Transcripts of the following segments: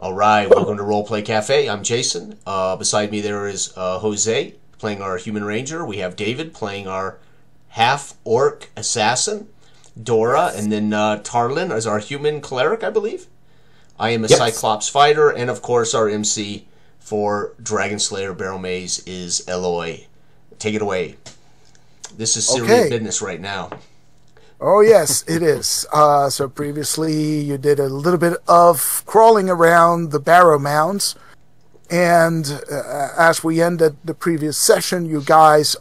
All right, welcome to Roleplay Cafe. I'm Jason. Beside me there is Jose playing our human ranger. We have David playing our half-orc assassin. Dora, and then Tarlin as our human cleric, I believe. I am a Cyclops fighter, and of course our MC for Dragonslayer Barrowmaze is Eloy. Take it away. This is serious business right now. Oh, yes, it is. So previously you did a little bit of crawling around the Barrowmaze, and as we ended the previous session, you guys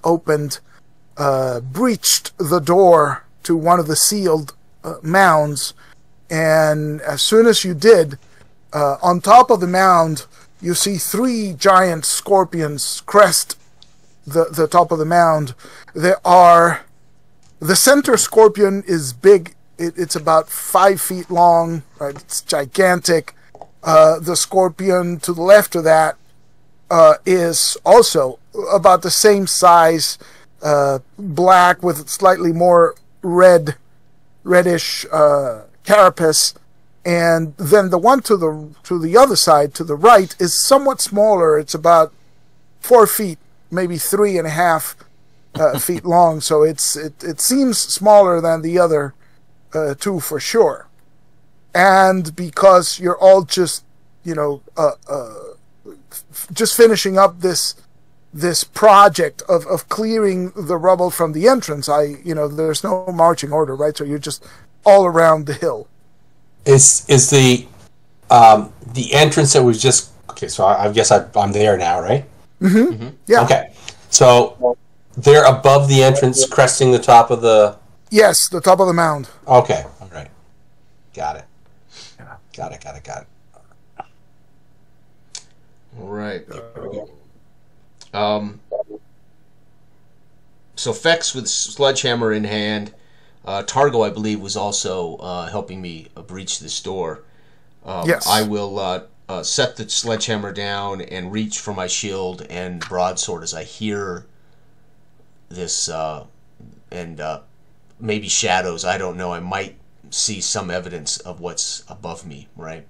breached the door to one of the sealed mounds, and as soon as you did, on top of the mound, you see 3 giant scorpions crest the top of the mound. The center scorpion is big. It's about 5 feet long. Right? It's gigantic. The scorpion to the left of that is also about the same size, black with slightly more reddish carapace. And then the one to the other side, to the right, is somewhat smaller. It's about 4 feet, maybe 3.5 feet long, so it seems smaller than the other 2 for sure. And because you're all just just finishing up this project of clearing the rubble from the entrance, there's no marching order, right? So you're just all around the hill. Is the entrance that was just okay? So I guess I'm there now, right? Mm-hmm. Mm-hmm. Yeah. Okay. So they're above the entrance, cresting the top of the... Yes, the top of the mound. Okay, all right. Got it. Got it. All right. So Fex with sledgehammer in hand. Targo, I believe, was also helping me breach this door. Yes. I will set the sledgehammer down and reach for my shield and broadsword as I hear this, and maybe shadows. I don't know. I might see some evidence of what's above me, right?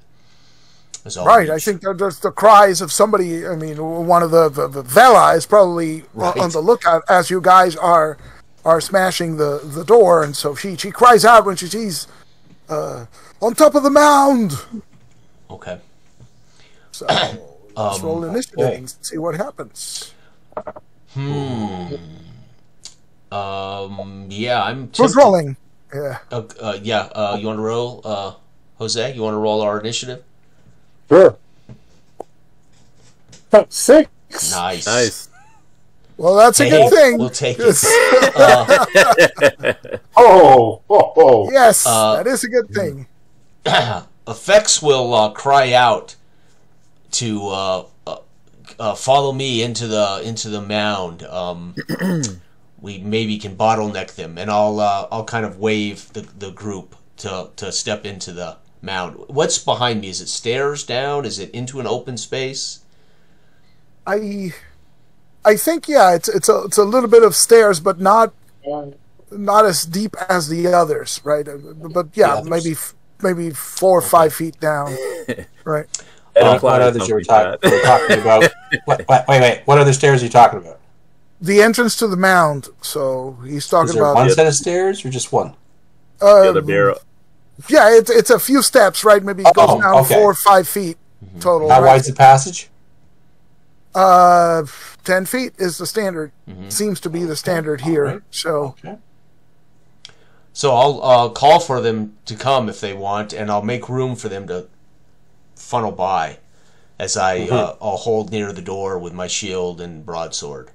Right. I think there's the cries of somebody. I mean, one of the Vela is probably on the lookout as you guys are smashing the door, and so she cries out when she sees on top of the mound. Okay. So let's roll initiative and see what happens. Yeah, I'm tempted. Who's rolling? Yeah. You want to roll, Jose? You want to roll our initiative? Sure. 6. Nice. Well, that's a good thing. We'll take it. Yes, that is a good thing. Effects will cry out to follow me into the mound. We maybe can bottleneck them, and I'll kind of wave the group to step into the mound. What's behind me? Is it stairs down? Is it into an open space? I think it's a little bit of stairs, but not as deep as the others, right? But maybe 4 or 5 feet down, right? What others you're talking about? Wait. What other stairs are you talking about? The entrance to the mound. So he's talking about one set of stairs or just one? The other barrel. Yeah, it's a few steps, right? Maybe it goes down 4 or 5 feet total. How wide's the passage? 10 feet is the standard. Seems to be the standard here. Right. So I'll call for them to come if they want, and I'll make room for them to funnel by as I'll hold near the door with my shield and broadsword.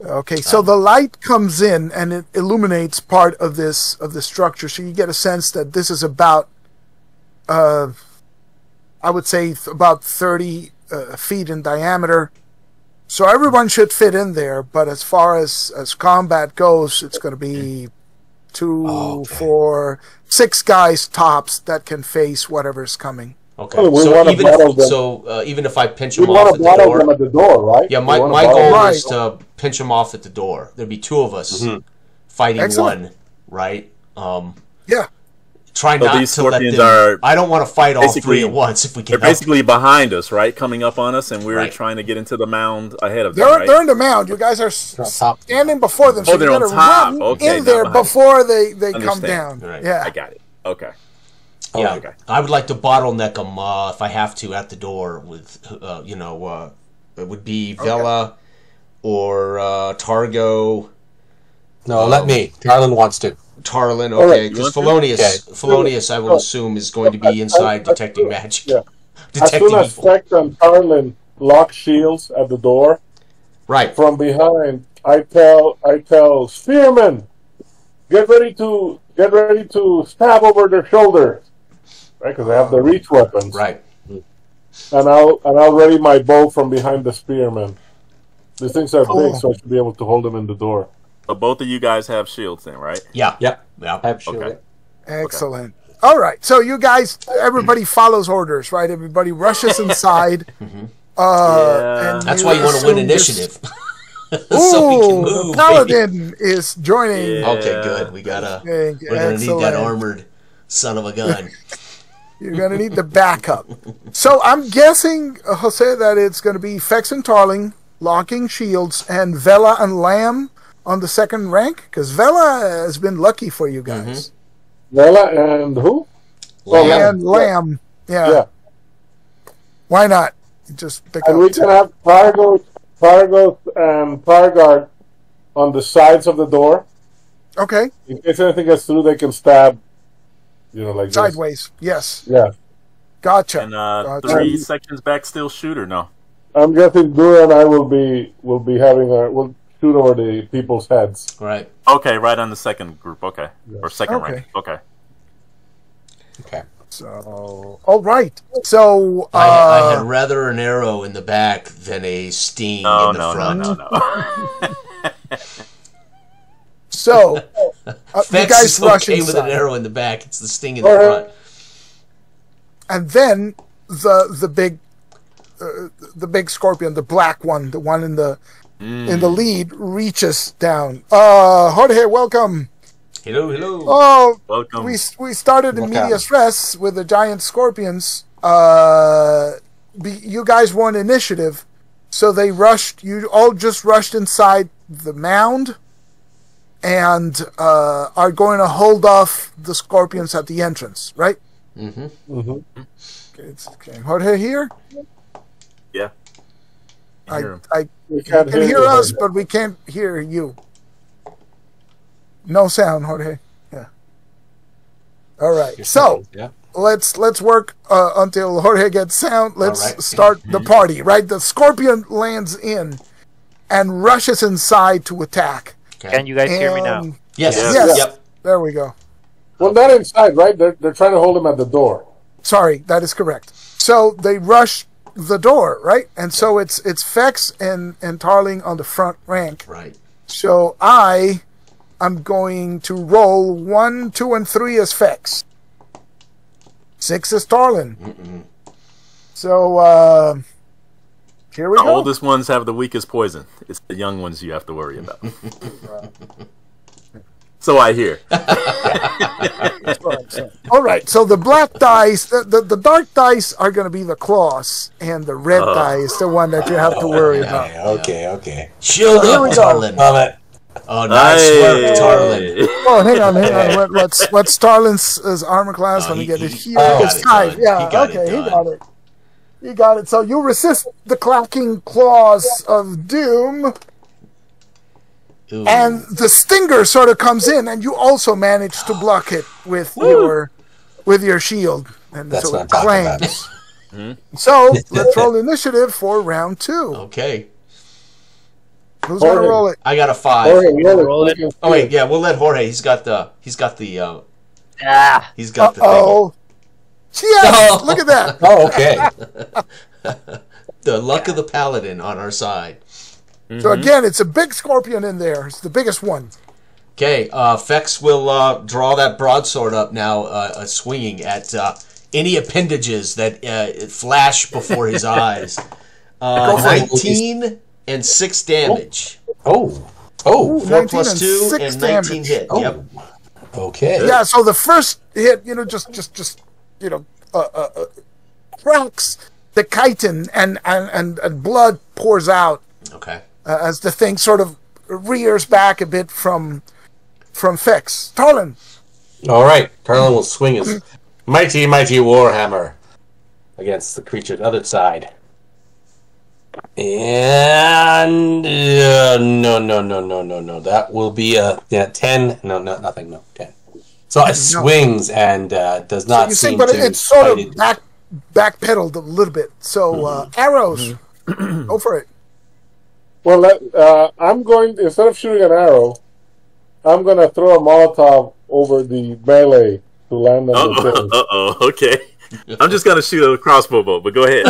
Okay, so the light comes in and it illuminates part of the structure, so you get a sense that this is about, I would say, about 30 feet in diameter. So everyone should fit in there, but as far as combat goes, it's going to be 2, 4, 6 guys tops that can face whatever's coming. Okay, even if I pinch them off at the door, right? Yeah, my goal is to pinch them off at the door. There'd be 2 of us fighting one, right? Yeah. try So not these to let scorpions them. are I don't want to fight all basically- three at once if we can. They're basically behind us, right? Coming up on us, and we're Right. trying to get into the mound ahead of them, They're right? they're in the mound. You guys are standing before them, so they're you on got to top. run Okay, in not there behind. before they come Understand. down. Right. Yeah. I got it. Okay. Yeah, okay. I would like to bottleneck them if I have to at the door with, it would be Vela or Targo. No, let me. Tarlin wants to. Tarlin, All right, okay, you because want to? Felonius, I will assume, is going to be inside detecting magic. Yeah. As Detecting soon as evil. Fex and Tarlin lock shields at the door, Right. from behind, I tell Spearman, get ready to stab over their shoulders, right? Because they have the reach weapons, Right. and I'll ready my bow from behind the Spearman. These things are big, so I should be able to hold them in the door. So both of you guys have shields then, right? Yeah. Yep. Yeah. I have shield. Okay. Excellent. All right, so you guys, everybody follows orders, right? Everybody rushes inside. Yeah. And That's why you want to win assume this- initiative. So we can Ooh, move. the paladin is joining. Yeah. Okay, good. We're gonna need that Excellent. armored son of a gun. You're going to need the backup. So I'm guessing, Jose, that it's going to be Fex and Tarling locking shields and Vela and Lamb on the second rank, because Vela has been lucky for you guys. Vela and who? Lamb. And Lamb, yeah. Yeah. Why not? Just pick And we up. can have Fargos and Fargard on the sides of the door. Okay, In case anything gets through, they can stab, like this. sideways. Yes, Yeah. gotcha. And Gotcha. 3 sections back still shoot or no? I'm guessing Dura and I will be we'll shoot over the people's heads. Right. Okay, right on the second group. Okay. Or second Okay. rank. Okay. Okay. So, all right. So, I had rather an arrow in the back than a sting No, in the no, front. no, no. so you Fex guys is rush okay with an inside, arrow in the back. It's the sting in the Alright. front. and then the big scorpion, the black one, the one in the lead, reaches down. Jorge, welcome. Hello, hello. Oh, Welcome. we started in Welcome. medias res with the giant scorpions. You guys won initiative, so they rushed. You all just rushed inside the mound, and are going to hold off the scorpions at the entrance, right? Okay, Jorge here. Yeah. I hear 'em. I We can't can hear you, us, Jorge. but we can't hear you. No sound, Jorge. Yeah. All right. So Yeah. let's work until Jorge gets sound. Let's All right. start the party. Right. The scorpion lands in and rushes inside to attack. Okay. Can you guys hear me now? And- Yes. Yes. Yep. There we go. Well, not inside, right? They're trying to hold him at the door. Sorry, that is correct. So they rush the door, right? And so it's Fex and Tarling on the front rank. Right. So I'm going to roll 1, 2, and 3 as Fex. 6 is Tarlin. So here we The go. oldest ones have the weakest poison. It's the young ones you have to worry about. So I hear. All right. So the black dice, the dark dice are going to be the claws, and the red die is the one that you have to worry about. Okay. Shield Here up, we go. Tarlin. Love it. Oh, nice work, Tarlin. Oh, hang on. What's Tarlin's armor class? Let me get it here. got It's it 5. done. Yeah. He got it Okay. He done. got it. You got it. So you resist the clacking claws of doom, Ooh. and the stinger sort of comes in, and you also manage to block it with your shield, and That's so what it I'm talking about. clangs. So let's roll initiative for round 2. Okay. Who's gonna Jorge. roll it? I got a 5. Jorge, Roll it. Oh wait, yeah, we'll let Jorge. He's got the Ah, thing. Oh, yes! Look at that. Oh, okay. The luck of the paladin on our side. So again, it's a big scorpion in there. It's the biggest one. Okay, Fex will draw that broadsword up now, swinging at any appendages that flash before his eyes. 19 and 6 damage. Oh. 4 19 plus and 2 6 and 19 damage. hit. Oh. Yep. Okay. Yeah, so the first hit, just cracks the chitin, and blood pours out Okay. as the thing sort of rears back a bit from Fix. Tarlin. All right. Carlin will swing his mighty warhammer against the creature on the other side. And no. That will be a 10. No, nothing. No, 10. So it swings and does not seem but to. it's sort of backpedaled a little bit. So arrows, go for it. Well, I'm going, instead of shooting an arrow, I'm going to throw a Molotov over the melee to land on the thing. Uh-oh, okay. I'm just going to shoot a crossbow bolt, but go ahead.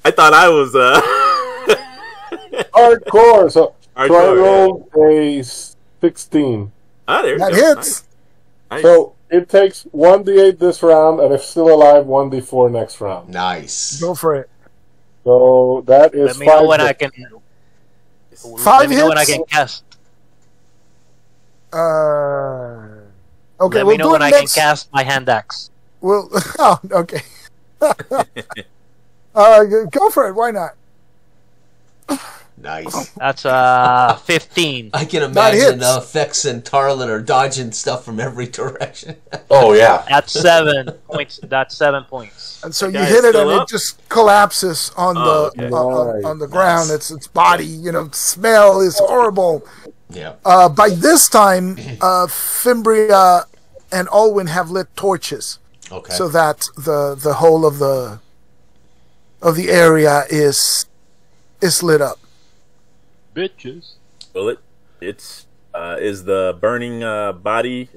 I thought I was... Hardcore. So I Hardcore, rolled a 16. Ah, there you That go. hits. Nice. So it takes 1d8 this round, and if still alive, 1d4 next round. Nice. Go for it. So that is Let me know 5 when I hits. can. 5 Let me know when I hits? can cast. Okay, Let we'll me know do when it I next. can cast my hand axe. Well, okay. Go for it. Why not? Nice. That's 15. I can That imagine hits. Fex and Tarlin are dodging stuff from every direction. Oh yeah. That's 7 points. That's 7 points. And so you guy's hit it, still and up? it just collapses on okay. on the ground. Its body, smell is horrible. Yeah. By this time, Fimbria and Olwyn have lit torches, Okay. so that the whole of the area is lit up. Bitches. Well, it's is the burning body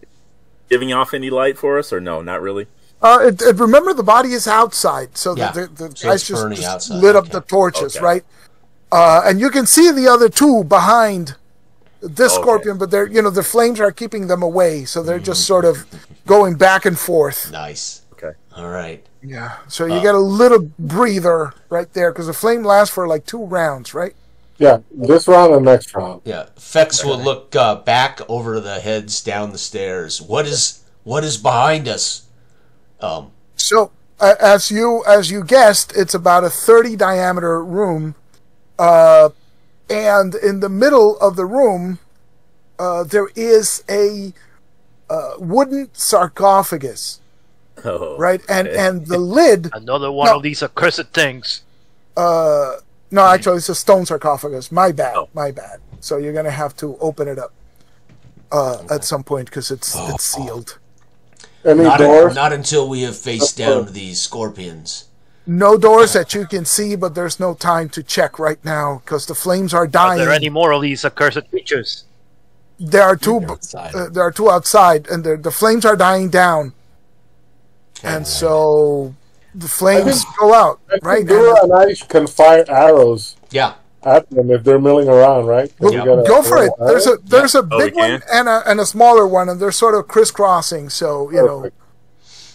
giving off any light for us, or no? Not really. Remember, the body is outside, so Yeah. the So guys it's just burning outside, lit up okay. the torches, Okay. right? And you can see the other two behind this Okay. scorpion, but the flames are keeping them away, so they're just sort of going back and forth. Nice. Okay. All right. Yeah, so you get a little breather right there, because the flame lasts for like 2 rounds, right? Yeah, this round and next round. Yeah. Fex will look back over the heads down the stairs. What is behind us? So, as you guessed, it's about a 30 diameter room, and in the middle of the room, there is a wooden sarcophagus, Oh, right? And the lid. Another one No. of these accursed things. No, actually, it's a stone sarcophagus. My bad. Oh. My bad. So you're gonna have to open it up at some point because it's sealed. Any doors? Not until we have faced down these scorpions. No doors that you can see, but there's no time to check right now because the flames are Are dying. there any more of these accursed creatures? There are two. outside. There are 2 outside, and the flames are dying down, and so the flames go out. Right. Dura and I can fire arrows Yeah. at them if they're milling around, right? Can we get Go for it. arrow? There's a Oh, we big one can? and a smaller one, and they're sort of crisscrossing. So Perfect.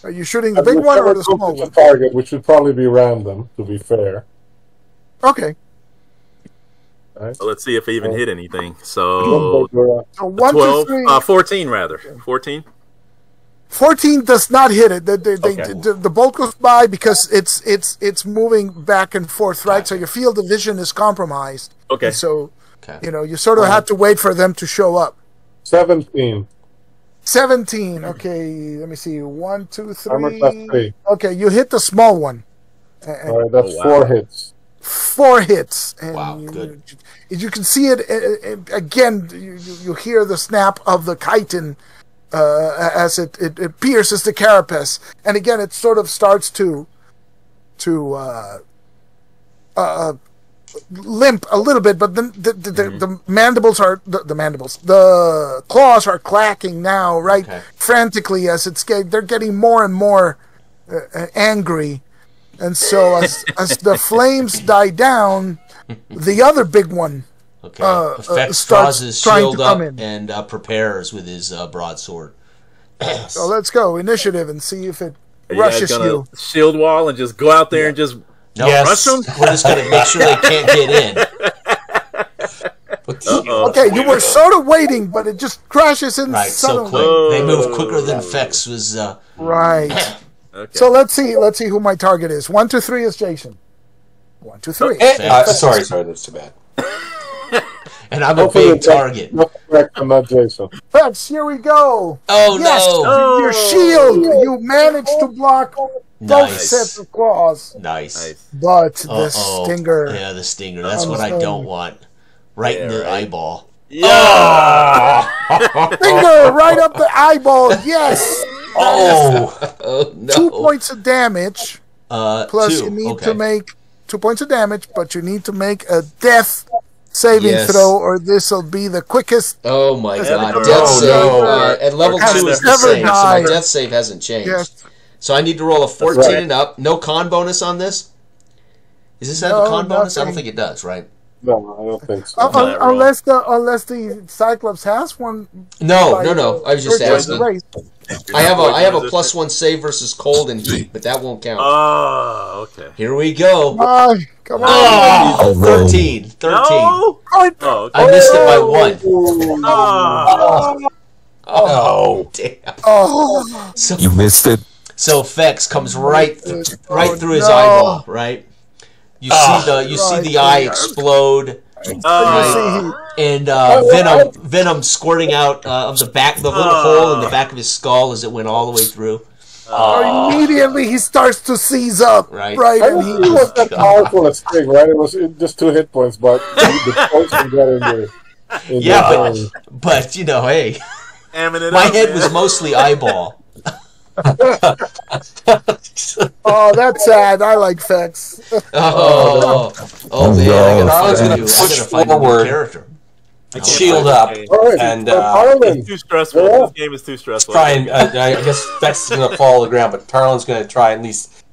are you shooting the big one or the small one? Target, which would probably be random, to be fair. Okay. Right? so let's see if I even hit anything. So So 1, 2, 12, 3. 14 rather. 14. 14 does not hit it. Okay. The bolt goes by because it's moving back and forth, right? So your field of vision is compromised. Okay. And so Okay. you sort of have to wait for them to show up. 17. 17. Okay, let me see. 1, 2, 3. Armor class 3. Okay, you hit the small one. And All right, that's Oh, wow. 4 hits. 4 hits. And Wow, good. You can see it again. You hear the snap of the chitin as it pierces the carapace, and again it sort of starts to limp a little bit, but then the mandibles are the claws are clacking now, right? Okay. Frantically as they're getting more and more angry, and so as the flames die down, the other big one Okay. Fex starts draws his trying shield to come up in. and prepares with his broadsword. So let's go initiative and see if it Are you guys rushes gonna you. shield wall and just go out there and just No, Yes. rush them? we're just going to make sure they can't get in. Put Uh-oh. Okay, you were sort of waiting, but it just crashes in Right, so suddenly. quick. They move quicker than Fex was. Right. Okay. So let's see who my target is. 1, 2, 3 is Jason. 1, 2, 3. Sorry, that's too bad. And I'm a Hopefully big target. Not correct, I'm not Jason. Fex, here we go. Oh, Yes, no. your shield. You managed to block both Nice. sets of claws. Nice. But the Uh-oh. stinger. Yeah, the stinger. That's On what the I thing. don't want. Right in the right. eyeball. Yeah. Finger right up the eyeball. Yes. Oh, no. 2 points of damage. Plus, 2. you need Okay. to make 2 points of damage, but you need to make a death saving Yes. throw, or this will be the quickest. Oh my god. no, Death save. no. At level Or 2 is the never same, so my die. death save hasn't changed. Yes. So I need to roll a 14 right. and up. No con bonus on this? Does this have No, a con bonus? I don't nothing. think it does, right? No, I don't think so. That roll. Unless the Cyclops has one. No, by no. I was just virtue of the asking. race. I have a +1 save versus cold and heat, but that won't count. Oh, okay. Here we go. Come on. Oh, 13. 13. No. Oh, okay. I missed it by 1. Oh. Oh, damn. Oh, So, You missed it. so Fex comes right through his no. eyeball, right? You see the eye explode, and venom squirting out of the back, the little hole in the back of his skull as it went all the way through. immediately he starts to seize up. Right. Right. I And don't think it was that powerful a sting, right? It was just 2 hit points, but the poison got in there. Yeah, but you know, hey, my head was mostly eyeball. Oh, that's sad. I like Fex. Oh man, no. I gotta Push find a new forward. character. Shield up. All right, And, but Harlan, It's too stressful. Yeah. This game is too stressful. Try and I guess Fex is going to fall to the ground, but Tarlin's going to try and at least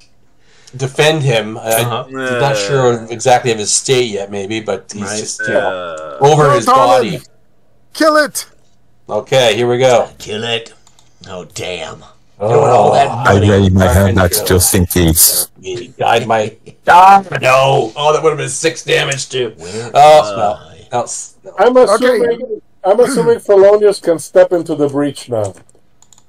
defend him. I'm not sure exactly of his state yet, maybe, but he's Right. just over No, his Tarlin. body. Kill it. Okay, here we go. Kill it. Oh damn. Oh, I ready my hand that's just in case. He died my. Ah, no! Oh, that would have been 6 damage too. No. I'm assuming Felonius can step into the breach now.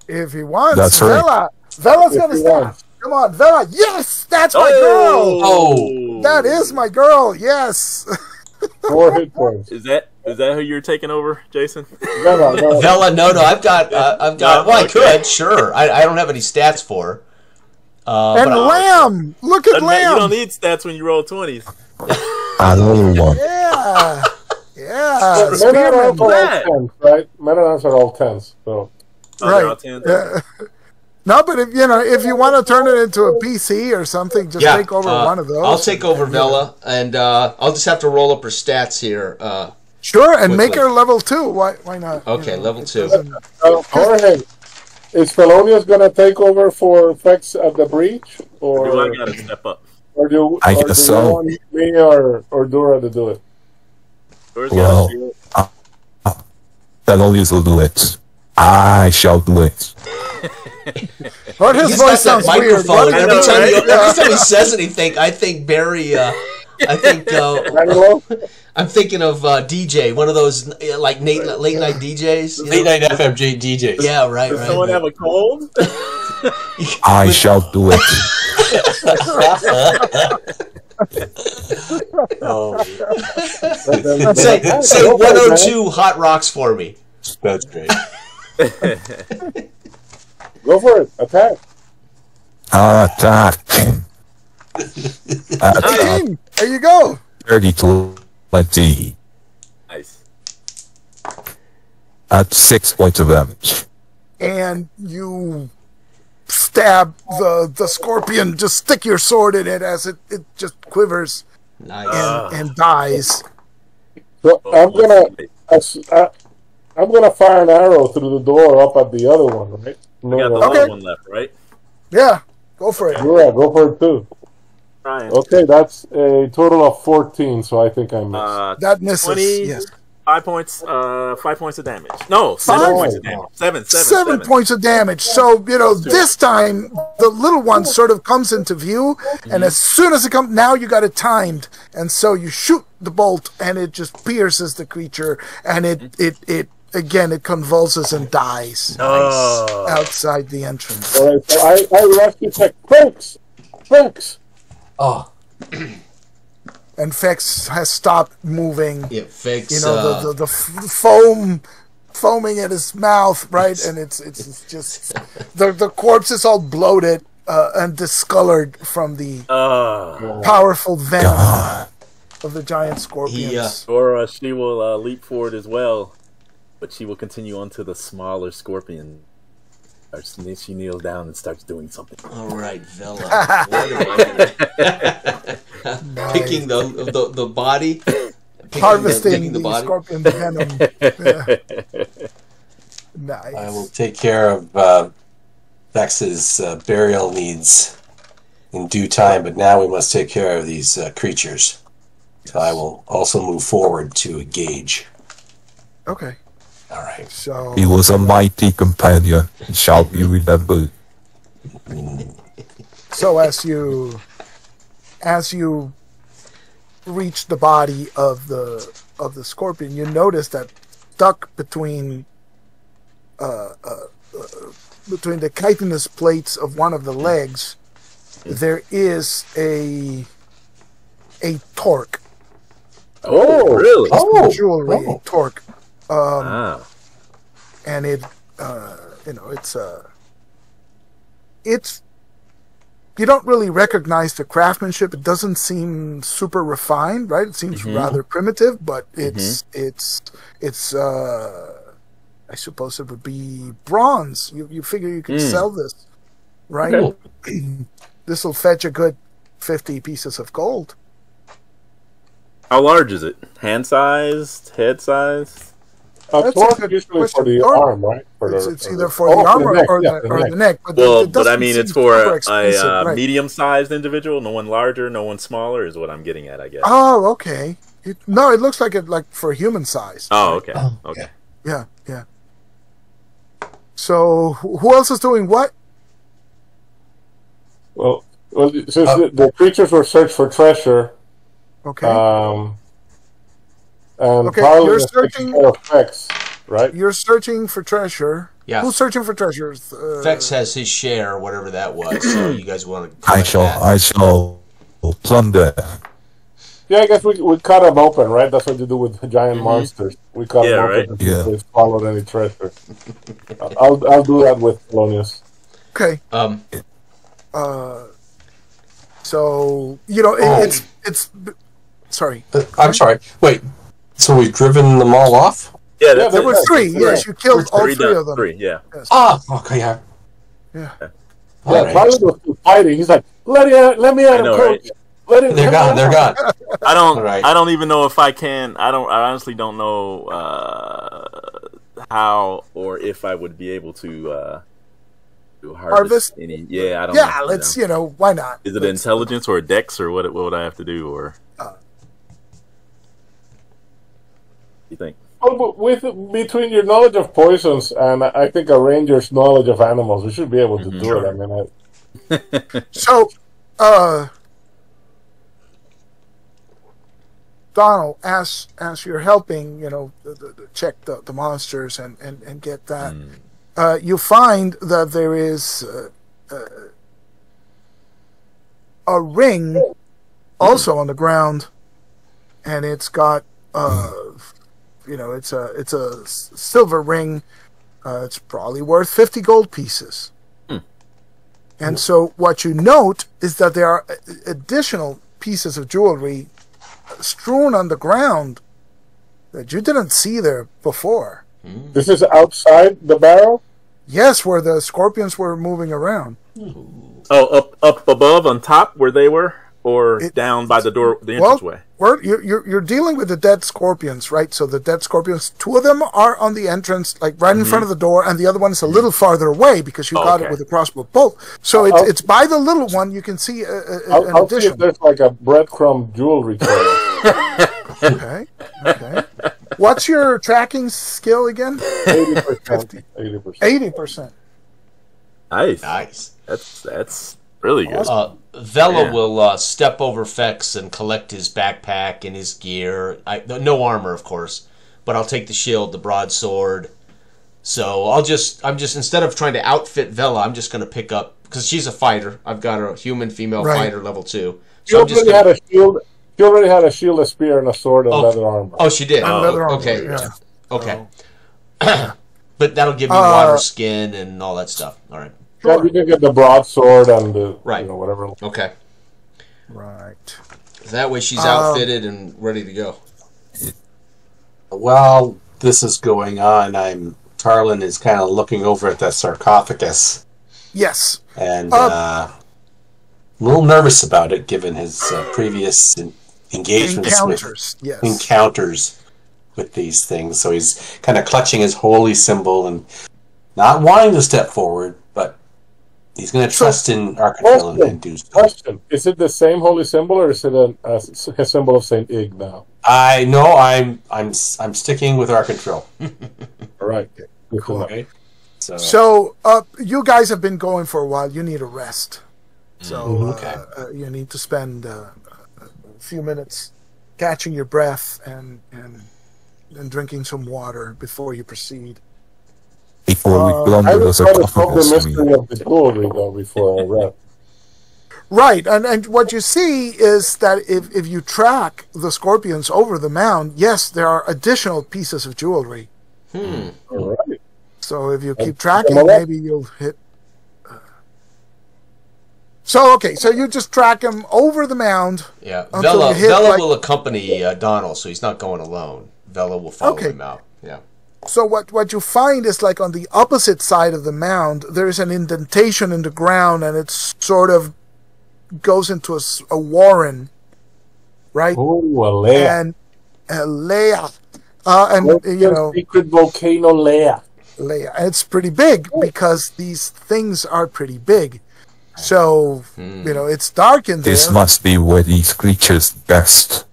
If he wants. That's right. Vela. Vela's If gonna he stop. wants. Come on, Vela. Yes, that's my girl. Oh. That is my girl. Yes. 4 hit points. Is that who you're taking over, Jason? No. Vela, no, I've got. Well, I could, sure. I don't have any stats for her. And but Lamb. Look at You Lamb. don't need stats when you roll 20s. Another one. Yeah. Yeah. Meta Spearman. rounds are all 10s, right? Meta rounds are all 10s. So. they're all Right. 10s? No, but if you want to turn it into a PC or something, just take over one of those. I'll take over Vela, and I'll just have to roll up her stats here. Sure, and make quickly. her level 2. Why not? Okay, level 2. Jorge, is Felonius going to take over for Fex at the breach? Or do I Or, got to step up? I or guess do so. you want me or Dura to do it? Where's Well, the Felonius will do it. I shall do it. But his He's voice got that sounds weird. microphone. I Every know, time right? he says anything, I think Barry. I think Daniel? I'm thinking of DJ, one of those like late night DJs. you know? Late night FMJ DJs. Yeah, right. Does someone have a cold? I shall do it. Oh, Say 102 hot rocks for me. that's great. Go for it. Attack. Attack. Attack. 18. There you go. 30 to 20. Nice. At 6 points of damage. And you stab the scorpion. Just stick your sword in it as it just quivers Nice. and dies. So I'm gonna fire an arrow through the door up at the other one, right? We got the Okay. little one left, right? Yeah, go for it. Yeah, go for it too. Ryan. Okay, that's a total of 14, so I think I missed. That misses. 20. Yes. 5 points. 5 points of damage. No, 7 points of damage. Seven points of damage. So this time the little one sort of comes into view, and as soon as it comes, now you got it timed, and so you shoot the bolt, and it just pierces the creature, and it again it convulses and dies outside the entrance. All right, so I rescue tech. Thanks. Oh. And Fex has stopped moving. Yeah, Fex. The foaming in his mouth, right? And it's just the corpse is all bloated and discolored from the powerful venom of the giant scorpions. Or she will leap forward as well, but she will continue on to the smaller scorpion. She kneels down and starts doing something. All right, Vela. What am I doing? Nice. Picking the body, harvesting the scorpion venom. Nice. I will take care of Vex's burial needs in due time, but now we must take care of these creatures. So I will also move forward to engage. Okay. All right. So He was a mighty companion, and shall be remembered. So as you reach the body of the scorpion, you notice that stuck between the chitinous plates of one of the legs, there is a torque. Oh, really? Jewelry, a torque. And it, it's you don't really recognize the craftsmanship. It doesn't seem super refined, right? It seems rather primitive, but it's I suppose it would be bronze. You figure you could sell this, right? Okay. This will fetch a good 50 pieces of gold. How large is it? Hand sized? Head sized? Torque usually for the arm, right? It's either for the arm or the neck. But I mean, it's for a medium-sized individual. No one larger, no one smaller is what I'm getting at, I guess. Oh, okay. It looks like it for human size. Oh, okay. Okay. Yeah. So, who else is doing what? Well, since the creatures were searched for treasure. Okay. And you're searching for effects, right? You're searching for treasure. Yeah. Who's searching for treasures? Fex has his share, whatever that was. So you guys want to? I shall plunder. Yeah, I guess we cut them open, right? That's what you do with giant monsters. We cut them open and they swallowed any treasure. I'll do that with Polonius. Okay. So it's. Sorry. I'm sorry. Wait. So we've driven them all off? Yeah, there were three. Yes, you killed all three of them. Three, yeah. Yes. Okay, yeah. Yeah. Yeah, Pilot was fighting. He's like, let me at him, Coach. Right? They're gone. I don't even know if I can. I honestly don't know how or if I would be able to harvest any. Yeah, I don't know. Yeah, let's, why not? Is it intelligence or dex or what would I have to do or? You think? Well, between your knowledge of poisons and I think a ranger's knowledge of animals, we should be able to do it. I mean, So, Donald, as you're helping, check the monsters and get that, you find that there is a ring also on the ground, and it's got it's a silver ring. It's probably worth 50 gold pieces. And so what you note is that there are additional pieces of jewelry strewn on the ground that you didn't see there before. This is outside the barrel? Yes, where the scorpions were moving around. Oh, up above on top where they were? Or down by the door, the entranceway? Well, you're dealing with the dead scorpions, right? So the dead scorpions, two of them are on the entrance, like right in front of the door, and the other one is a little farther away because you got it with a crossbow bolt. So it's by the little one. You can see an I'll addition. see if there's like a breadcrumb jewelry trail. Okay. What's your tracking skill again? 80%. 80%. 80%. Nice. That's really good. Vela will step over Fex and collect his backpack and his gear. No armor, of course, but I'll take the shield, the broadsword. So I'm just instead of trying to outfit Vela, I'm just going to pick up, because she's a fighter. I've got a human female fighter level 2. So She already had a shield. She already had a shield, a spear, and a sword and leather armor. Oh, she did. Leather armor, Okay. yeah. Okay. But that'll give me water skin and all that stuff. All right. Yeah, you can get the broadsword and the whatever. Okay. Right. That way she's outfitted and ready to go. While this is going on, Tarlin is kind of looking over at that sarcophagus. Yes. And a little nervous about it, given his previous engagements encounters with these things. So he's kind of clutching his holy symbol and not wanting to step forward, but he's going to trust in Archangel and do so. Question: is it the same holy symbol, or is it a symbol of Saint Ig now? I'm sticking with Archangel. All right. Cool. Okay. So you guys have been going for a while. You need a rest. So you need to spend a few minutes catching your breath and drinking some water before you proceed. Before we I plunder the would try to solve the sarcophagus. mystery of the jewelry, though, before I rest. Right, and what you see is that if you track the scorpions over the mound, yes, there are additional pieces of jewelry. All right. So if you keep tracking, maybe you'll hit. So you just track him over the mound. Yeah, Vela will accompany Donald, so he's not going alone. Vela will follow him out. Yeah. So what you find is, like, on the opposite side of the mound, there is an indentation in the ground, and it sort of goes into a warren, right? Oh, Leia. And Leia, and secret volcano Leia. Leia. It's pretty big because these things are pretty big. So it's dark in there. This must be where these creatures best.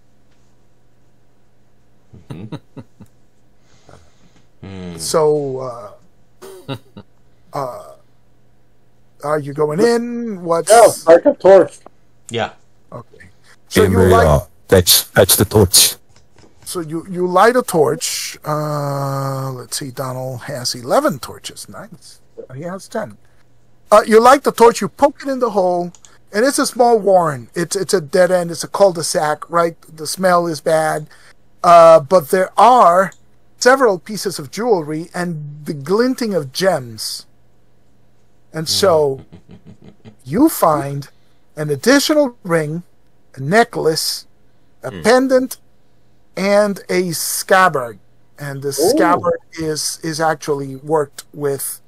So, are you going in? What's... Yeah, like a torch. Yeah. Okay. So Fetch the torch. So you light a torch. Let's see, Donald has 11 torches. Nice. He has 10. You light the torch, you poke it in the hole, and it's a small warren. It's a dead end. It's a cul-de-sac, right? The smell is bad. But there are several pieces of jewelry and the glinting of gems. And so you find an additional ring, a necklace, a pendant, and a scabbard. And the scabbard is actually worked with,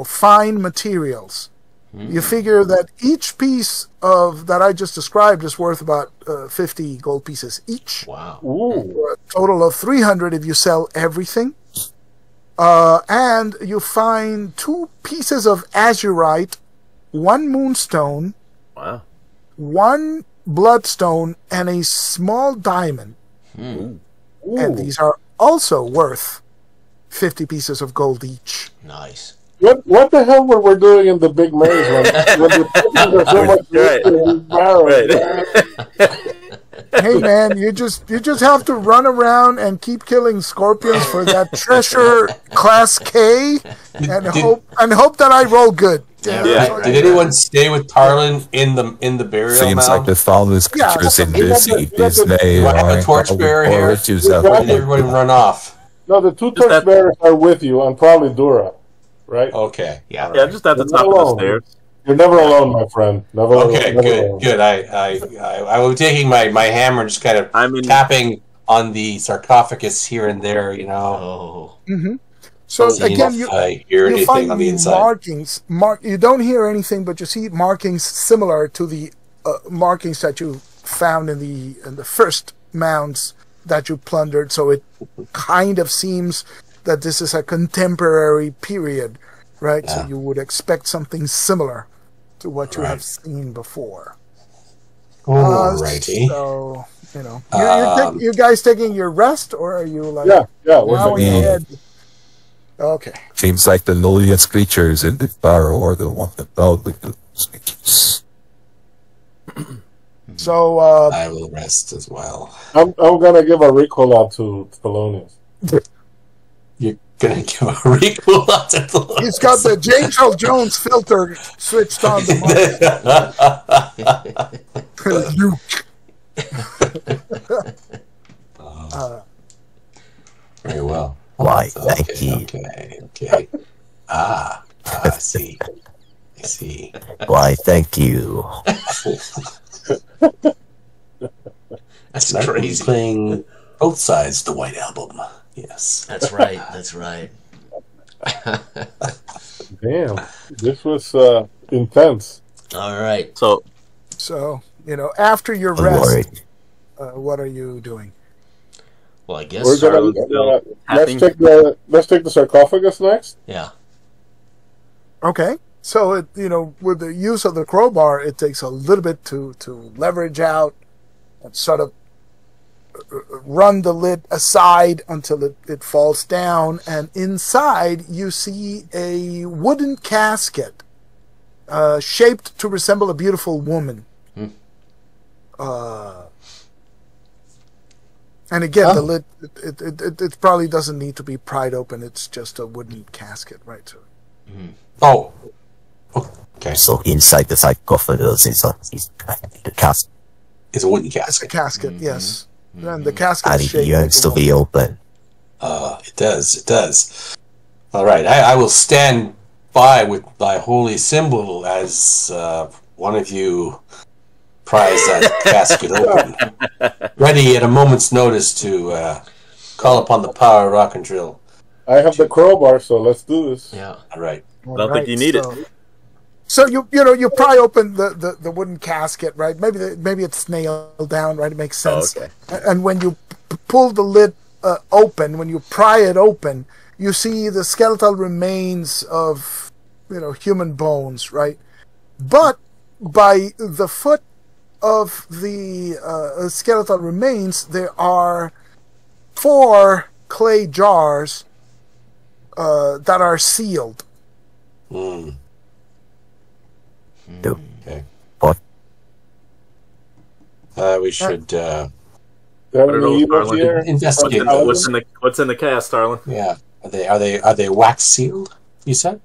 fine materials. You figure that each piece that I just described is worth about 50 gold pieces each. Wow. For a total of 300 if you sell everything. And you find 2 pieces of azurite, 1 moonstone, 1 bloodstone, and a small diamond. And these are also worth 50 pieces of gold each. Nice. What the hell were we doing in the big maze when the pieces are so much Hey man, you just have to run around and keep killing scorpions for that treasure class K, and hope that I roll good. Yeah. Did anyone stay with Tarlin in the burial Seems mound? like the foulest creatures in this day. Do I have a torchbearer here? Did everybody run off? No, the 2 torchbearers are with you, and probably Dura, right? Okay. Yeah, just at the top of the stairs. You're never alone, my friend. Never alone. Good. I will be taking my hammer and just kind of tapping on the sarcophagus here and there, Oh. Mm-hmm. So again, you hear anything find on the inside. markings. You don't hear anything, but you see markings similar to the markings that you found in the first mounds that you plundered. So it kind of seems that this is a contemporary period, right? Yeah. So you would expect something similar to what you have seen before. Alrighty. So, you guys taking your rest, or are you like Yeah, we're plowing taking ahead? Okay. Seems like the lowliest creatures in the barrow are the ones that with the sneakies. So, I will rest as well. I'm gonna give a recall out to Thelonious. You're gonna give a recall out to Thelonious. he's got the James Earl Jones filter switched on the mic. Luke. Very well. Why, So, thank you. Okay. I see. Why, thank you. That's Tonight we'll be crazy. playing both sides of the White Album. Yes. That's right. That's right. Damn, this was intense. All right. So So, after your I'm rest, worried. what are you doing? Well, I guess. We're gonna let's take the sarcophagus next. Yeah. Okay. So, with the use of the crowbar, it takes a little bit to leverage out and sort of run the lid aside until it falls down. And inside, you see a wooden casket shaped to resemble a beautiful woman. And again, the lid, it probably doesn't need to be pried open. It's just a wooden casket, right? So, Oh. Okay. So inside the sarcophagus is the casket. It's a wooden it's a casket. casket, yes. And the casket And is it shaped yearns to like a be woman. open. It does. All right. I will stand by with my holy symbol as one of you pries that casket open. Ready at a moment's notice to call upon the power of rock and drill. I have the crowbar, so let's do this. Yeah. All right. I don't think you need it. So you pry open the wooden casket, right? Maybe it's nailed down, right? It makes sense. okay. And when you pull the lid open, when you pry it open, you see the skeletal remains of human bones, right? But by the foot of the skeletal remains, there are 4 clay jars that are sealed. Okay. What? We should There What are are those, evils Darwin? here. investigate What's those. what's in the cast, Starlin? Yeah. Are they wax sealed? You said.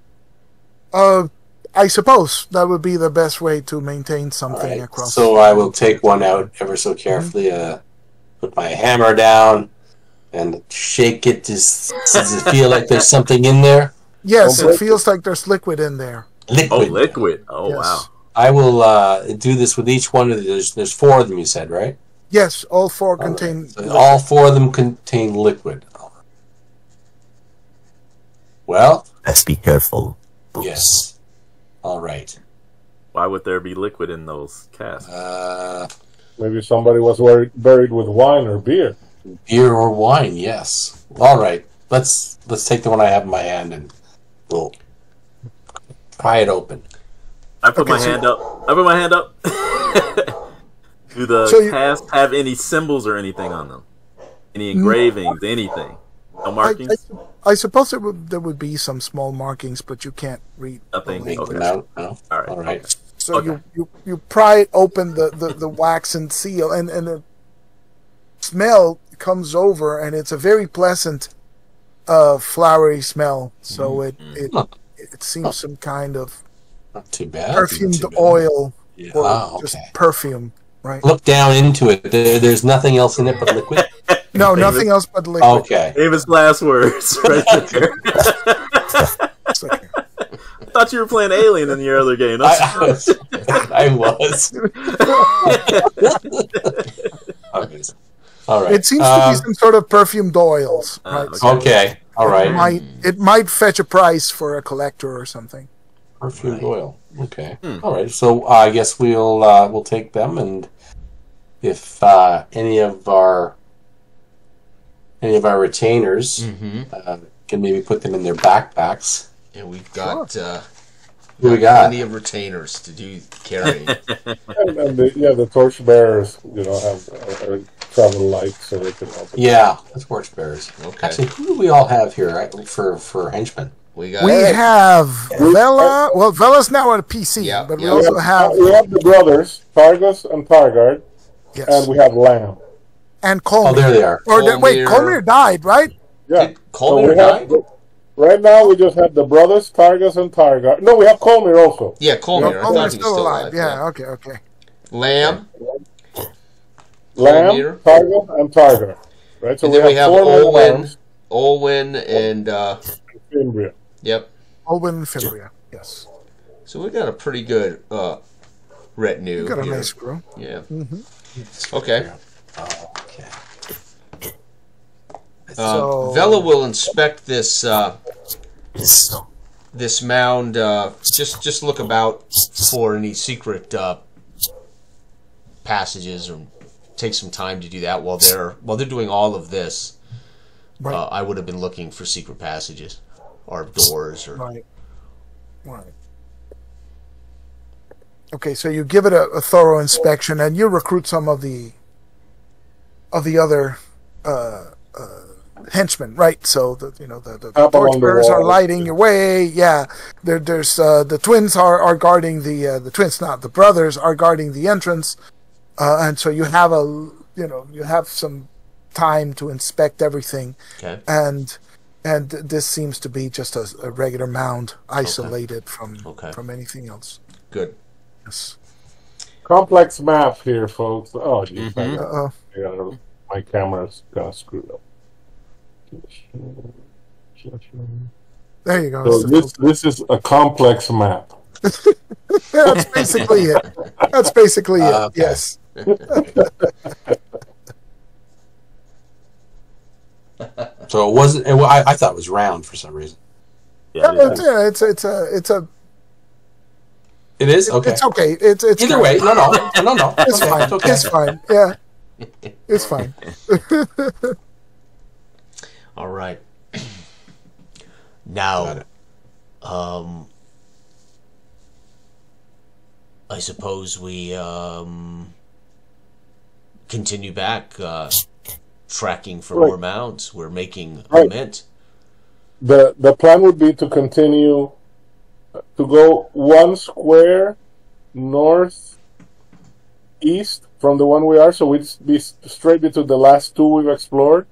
I suppose that would be the best way to maintain something Right. across. So I will take one out ever so carefully. Put my hammer down and shake it. Does it feel like there's something in there? Yes, it feels like there's liquid in there. Liquid. Liquid. Oh, Yes. wow. I will do this with each one of these. There's 4 of them. You said, right? Yes, all 4 contain. So all 4 of them contain liquid. Well, Let's be careful. yes. All right. Why would there be liquid in those casks? Maybe somebody was buried with wine or beer. Beer or wine? Yes. All right. Let's take the one I have in my hand and we'll pry it open. I put my hand up. Do the casks have any symbols or anything on them? Any engravings? Anything? No markings? I suppose there would be some small markings, but you can't read. Nothing. Make Okay. them out. No? All right. All right. So Okay. you pry it open, the wax and seal, and the smell comes over, and it's a very pleasant, flowery smell. So it seems some kind of Not too bad. perfumed Not too bad. oil Yeah. or Wow, just okay. perfume, right? Look down into it. There's nothing else in it but liquid. No, nothing else but liquid. Okay. Famous last words right there. It's like- I thought you were playing Alien in your other game. I was. Okay. All right. It seems to be some sort of perfumed oils, right? So Okay. All right. it might fetch a price for a collector or something. Perfumed oil. Okay. All right. So I guess we'll take them, and if any of our retainers can maybe put them in their backpacks. Yeah, we've got Who we got? plenty of retainers to do carrying. And the torchbearers, have travel light, so they can also. Yeah, the torchbearers. Okay. Actually, who do we all have here for henchmen? We have Vela. Well, Vela's now on a PC, Yeah, but we yeah. also have We have the brothers, Targus and Targard, yes, and we have Lamb. and Colmir. Oh, there they are. Wait, Colmir died, right? Yeah. Did Colmir we died? Right now, we just have the brothers, Targus and Targard. No, we have Colmir also. Yeah, Colmir. I thought Colmir's he was still alive. Yeah, okay. Lamb. Lamb, Colmir. Targus, and Targard. Right, so And then we have four Olwen, and Fimbria. yep. Olwen and Fimbria, yes. So we got a pretty good retinue. We got a here. nice crew. Yeah. Mm-hmm. Okay. Okay. So- Vela will inspect this So, this mound. Just look about for any secret passages, or take some time to do that while they're doing all of this. Right. I would have been looking for secret passages or doors or Right. Okay, so you give it a thorough inspection, and you recruit some of the other henchmen, right? So the Up along the torchbearers are wall. lighting your way. Yeah, there's the twins are guarding the twins, not the brothers, are guarding the entrance, and so you have you have some time to inspect everything. okay. And this seems to be just a regular mound, isolated from anything else. Good. Yes. Complex map here, folks. Oh, geez. Uh-oh. My camera's got screwed up. There you go. So this is a complex map. That's basically it. That's basically it. Okay. Yes. So it wasn't. I thought it was round for some reason. Yeah, It's a. It is okay. It's okay. It's Either fine. way, no. It's Okay, fine. it's okay. It's fine. Yeah. It's fine. All right. Got Now, it. I suppose we continue back, tracking for Right. more mounds. We're making a Right. mint. The plan would be to continue to go 1 square northeast from the one we are, so we'd be straight into the last 2 we've explored.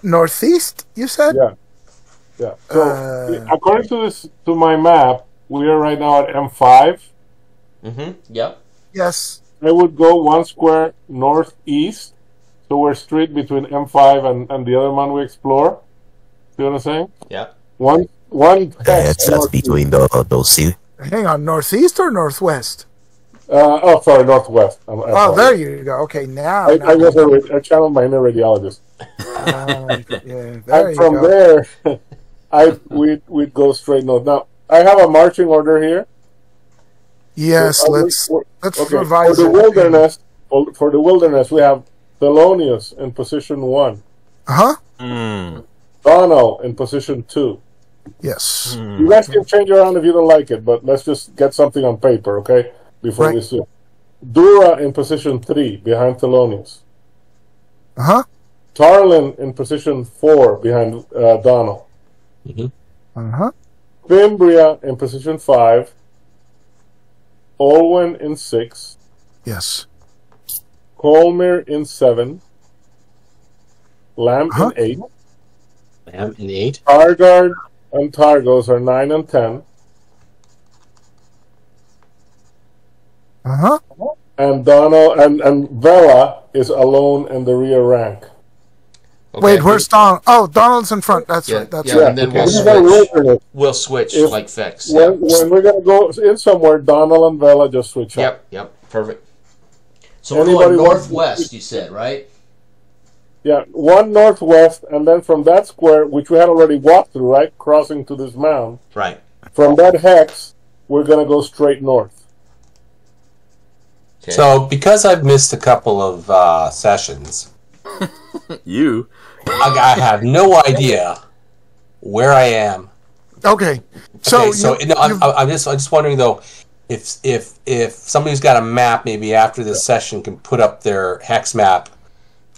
Northeast, you said? Yeah. So according to my map, we are right now at M5. Mm-hmm. Yep. Yes. I would go 1 square northeast, so we're straight between M5 and the other one we explore. See what I'm saying? Yep. One that's between those two. Hang on, northeast or northwest? Sorry, northwest. Oh, there you go. Okay, now. I channeled my inner radiologist. Yeah, there And you from go. there, we'd go straight north. Now, I have a marching order here. Yes, So, let's okay, revise for the it. wilderness. For the wilderness, we have Thelonious in position 1, Huh? Donald in position 2. Yes. You guys can change around if you don't like it, but let's just get something on paper, okay? Before Right. we see. Dura in position 3 behind Thelonious. Uh-huh. Tarlin in position 4 behind Donald. Uh-huh. Fimbria in position 5. Olwen in 6. Yes. Colmir in 7. Lamb Huh? in 8. Lamb in 8. Targard and Targos are 9 and 10. Uh-huh. And Donald and Vela is alone in the rear rank. Okay. Wait, where's Donald? Oh, Donald's in front. That's Yeah, right. That's yeah, right. and then Okay. we'll This is our switch. wilderness. We'll switch If- like Fex. Yeah. When we're gonna go in somewhere, Donald and Vela just switch up. Yep. Perfect. So we're going Anybody want- northwest, you said, right? Yeah, 1 northwest, and then from that square, which we had already walked through, right, crossing to this mound. Right. From that hex, we're gonna go straight north. Okay. So because I've missed a couple of sessions, You. I have no idea where I am. Okay. So, Okay, so you- no, I'm just wondering though, if somebody's got a map, maybe after this session can put up their hex map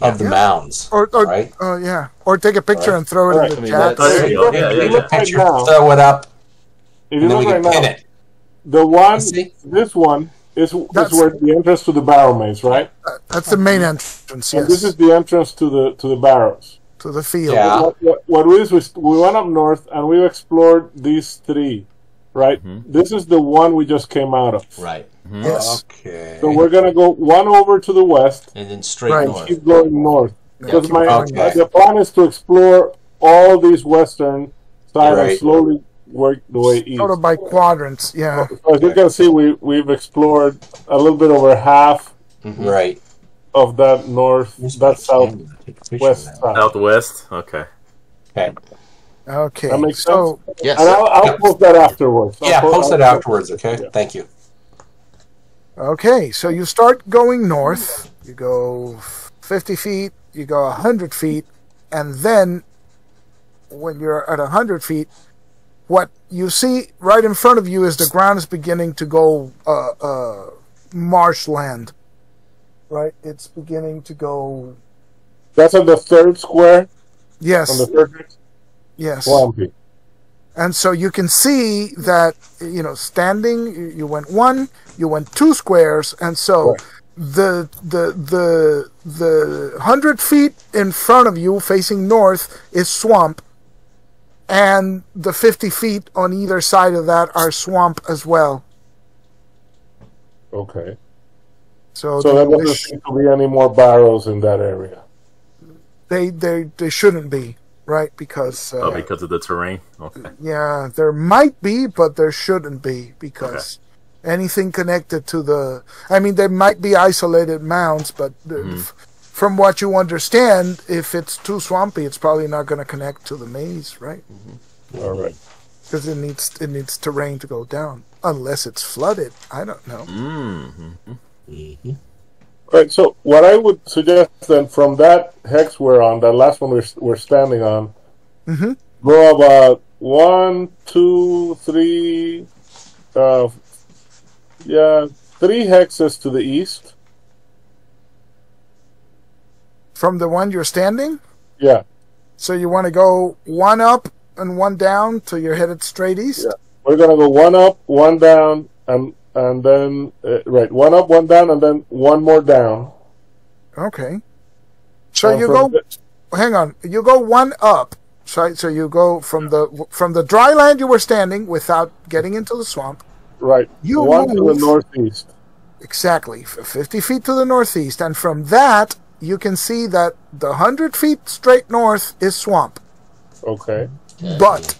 of the mounds, or right? yeah, or take a picture and throw it in the chat. There you go. Yeah, Take a picture, now, throw it up, if you and then we look can right pin now, it. the one, See? this one is That's- where the entrance to the Barrowmaze, right? That's the main entrance. And Yes, this is the entrance to the barrows. to the field. Yeah. What we did is we went up north and we explored these three, right? This is the one we just came out of. Right. Yes. Okay. So we're gonna go one over to the west And then straight Right. and north. keep going north. Because keep going north. the plan is to explore all these western side and Right. slowly work the way east. Sort of by quadrants. Yeah. So as you can see, we've explored a little bit over half Right. of that north, that southwest side. Southwest. Okay. Okay. Okay. That makes so sense. Yes. And I'll post that afterwards. Yeah, post it afterwards, okay? Yeah. Thank you. okay, so you start going north. You go 50 feet. You go 100 feet, and then when you're at 100 feet, what you see right in front of you is the ground is beginning to go marshland. Right, it's beginning to go. That's on the third square. Yes, On the third yes. swampy. And so you can see that, standing, you went one, you went 2 squares, and so Right. the 100 feet in front of you facing north is swamp, and the 50 feet on either side of that are swamp as well. Okay. So, So there doesn't seem to be any more barrows in that area. they shouldn't be, right? Because Because of the terrain. Okay. yeah, there might be, but there shouldn't be, because anything connected to the... I mean, there might be isolated mounds, but from what you understand, if it's too swampy, it's probably not going to connect to the maze, right? All right. Because it needs terrain to go down, unless it's flooded. I don't know. All right, so what I would suggest then, from that hex we're on, that last one we're standing on, go about 1, 2, 3, 3 hexes to the east. From the one you're standing? Yeah, So you want to go 1 up and 1 down till you're headed straight east? yeah. We're gonna go 1 up, 1 down, and then 1 up, 1 down, and then 1 more down. Okay. So you from go... Hang on. You go 1 up. So you go from the dry land you were standing without getting into the swamp. Right. You 1 to the move- northeast. Exactly. 50 feet to the northeast. And from that, you can see that the 100 feet straight north is swamp. Okay. But...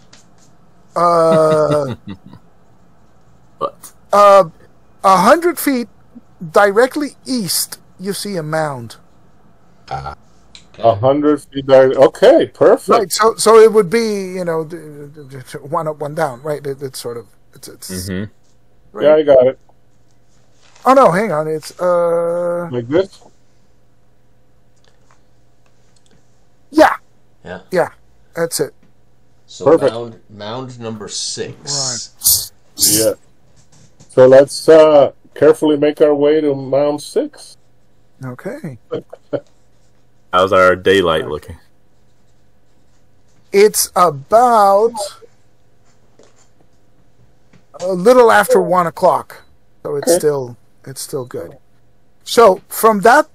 But 100 feet directly east, you see a mound. 100 feet there. Okay, perfect. Right. So it would be, 1 up, 1 down. Right. It's sort of it's. Right. Yeah, I got it. Oh no, hang on. It's Like this? yeah. Yeah. Yeah. That's it. So Perfect. mound number 6. Yeah. So let's carefully make our way to Mound 6. Okay. how's our daylight looking? It's about a little after 1 o'clock, so it's still good. So from that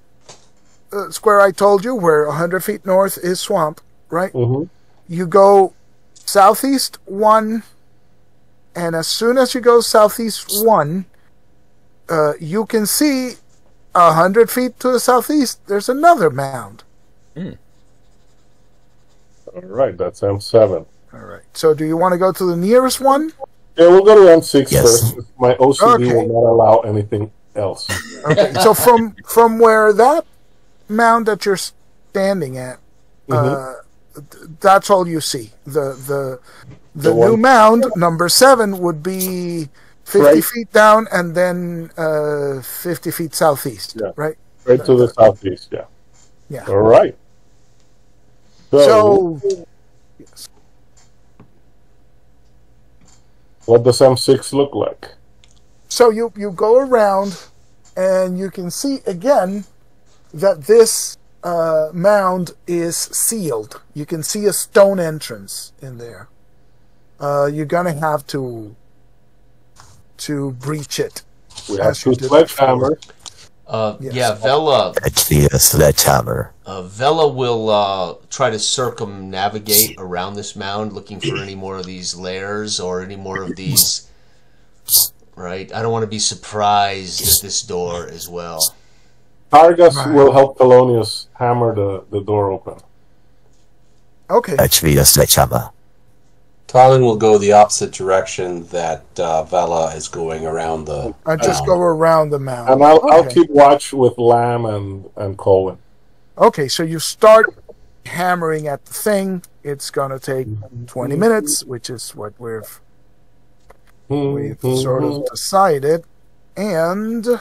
square I told you, where 100 feet north is swamp, right? Mm-hmm. You go southeast 1, and as soon as you go southeast 1, you can see 100 feet to the southeast. There's another mound. All right, that's M7. All right. So do you want to go to the nearest one? Yeah, we'll go to M6 Yes. first. My OCD Okay. will not allow anything else. Okay. So from where that mound that you're standing at, that's all you see. The The new one- mound number 7 would be 50 Right. feet down, and then 50 feet southeast. Yeah. Right. Right to the southeast, yeah. Yeah. All right. So, So what does M6 look like? So you go around, and you can see again that this mound is sealed. You can see a stone entrance in there. You're gonna have to breach it. We have two sledgehammers. Yes. Yeah, Vela. Actually, a sledgehammer. Vela will try to circumnavigate around this mound, looking for any more of these layers or any more of these. Right, I don't want to be surprised at this door as well. Targus will help Polonius hammer the door open. Okay. Actually, a sledgehammer. Tarlin will go the opposite direction that Vela is going around the. I just go around the mound. And I'll keep watch with Lamb and Colin. Okay, so you start hammering at the thing. It's gonna take 20 minutes, which is what we've sort of decided. And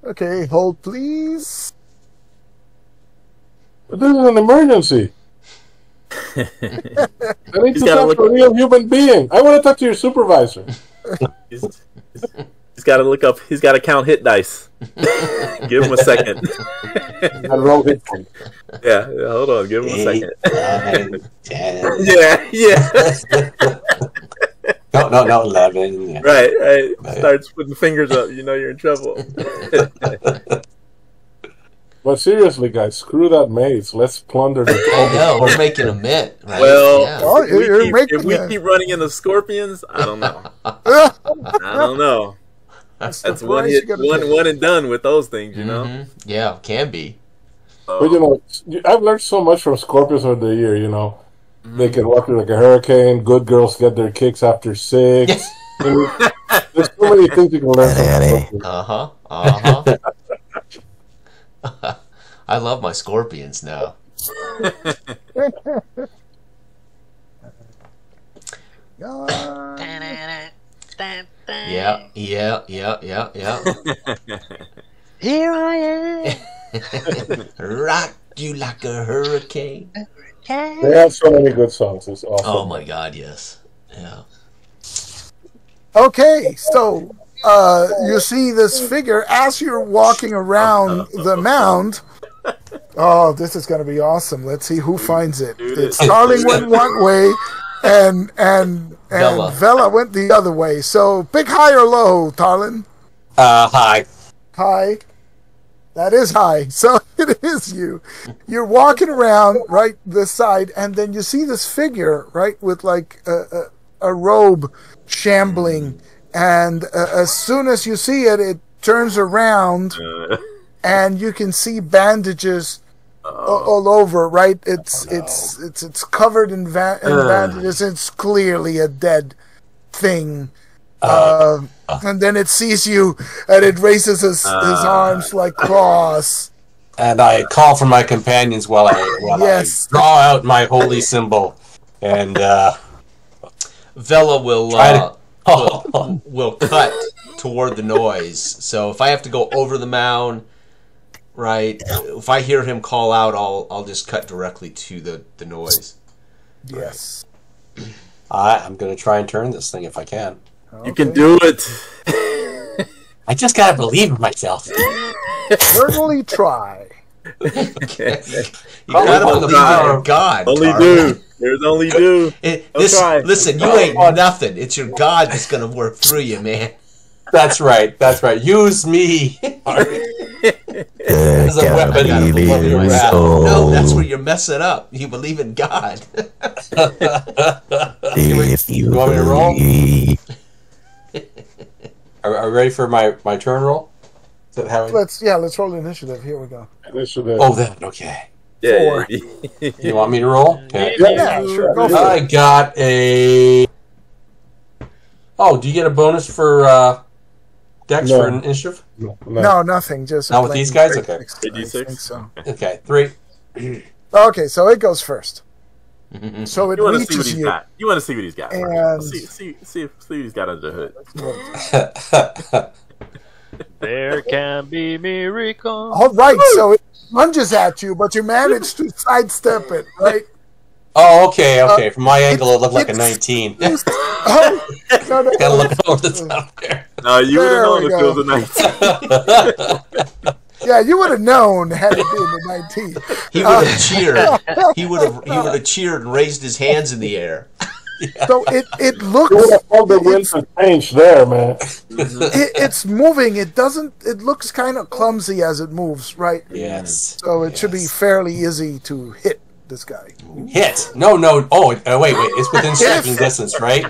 okay, hold please. But this is an emergency. I need to talk to a real human being. I want to talk to your supervisor. He's got to look up. He's got to count hit dice. Give him a second. I roll hit dice. Yeah, hold on. Give him a second. 9, 10. Yeah. No, 11. Yeah. Right. Starts putting fingers up. You know you're in trouble. But seriously, guys, screw that maze. Let's plunder the No, we're making a mint, right? Well, Yeah. if we keep running into scorpions, I don't know. I don't know. That's one hit, one and done with those things, you know. Yeah, can be. But you know, I've learned so much from scorpions over the year. You know, they can walk like a hurricane. Good girls get their kicks after 6. There's so many things you can learn from scorpions. I love my scorpions now. Yeah. Here I am. Rock you like a hurricane. They have so many good songs. It's awesome. Oh my God, yes. Yeah. Okay, so you see this figure as you're walking around the mound. Oh, this is going to be awesome. Let's see who finds it. It's Starling went one way, and Vela went the other way. So, big high or low, Tarlin? High. High. That is high. So it is you. You're walking around right this side, and then you see this figure right with like a robe shambling, and as soon as you see it, it turns around, and you can see bandages all over. Right? It's covered in bandages. It's clearly a dead thing. And then it sees you, and it raises his arms like claws. And I call for my companions while I draw out my holy symbol. And Vela will cut toward the noise. So if I have to go over the mound, right? If I hear him call out, I'll just cut directly to the noise. Yes. I'm going to try and turn this thing if I can. You can do it. I just got to believe in myself. Certainly try. You gotta believe in your God. Only do. There's only do. Listen, you ain't nothing. It's your God that's gonna work through you, man. That's right. Use me. As a weapon. No, that's where you're messing up. You believe in God. If you want me to roll? Are we ready for my turn roll? Is that how let's roll initiative. Here we go. Initiative. Oh, that okay. Yeah. You want me to roll? Okay. Yeah, sure. Go for I it. got a. Oh, do you get a bonus for Dex for an initiative? No, nothing. Just not with these guys. Okay. I think so. Okay, 3. Okay, so it goes first. So it reaches you. You want to see what he's got. And see what he's got under the hood. There can be miracles. All right, so it lunges at you, but you manage to sidestep it, right? Oh, okay. From my angle, it looked like a 19. Oh, no. Gotta look over the top there. No, you would have There known we if it was a 19. Yeah, you would have known had it been the 19. He would have cheered. He would have cheered and raised his hands in the air. So it You would looks have felt the wind to change there, man. it's moving. It looks kind of clumsy as it moves, right? Yes. So it should be fairly easy to hit this guy. Hit. No. Oh, wait. It's within striking distance, right?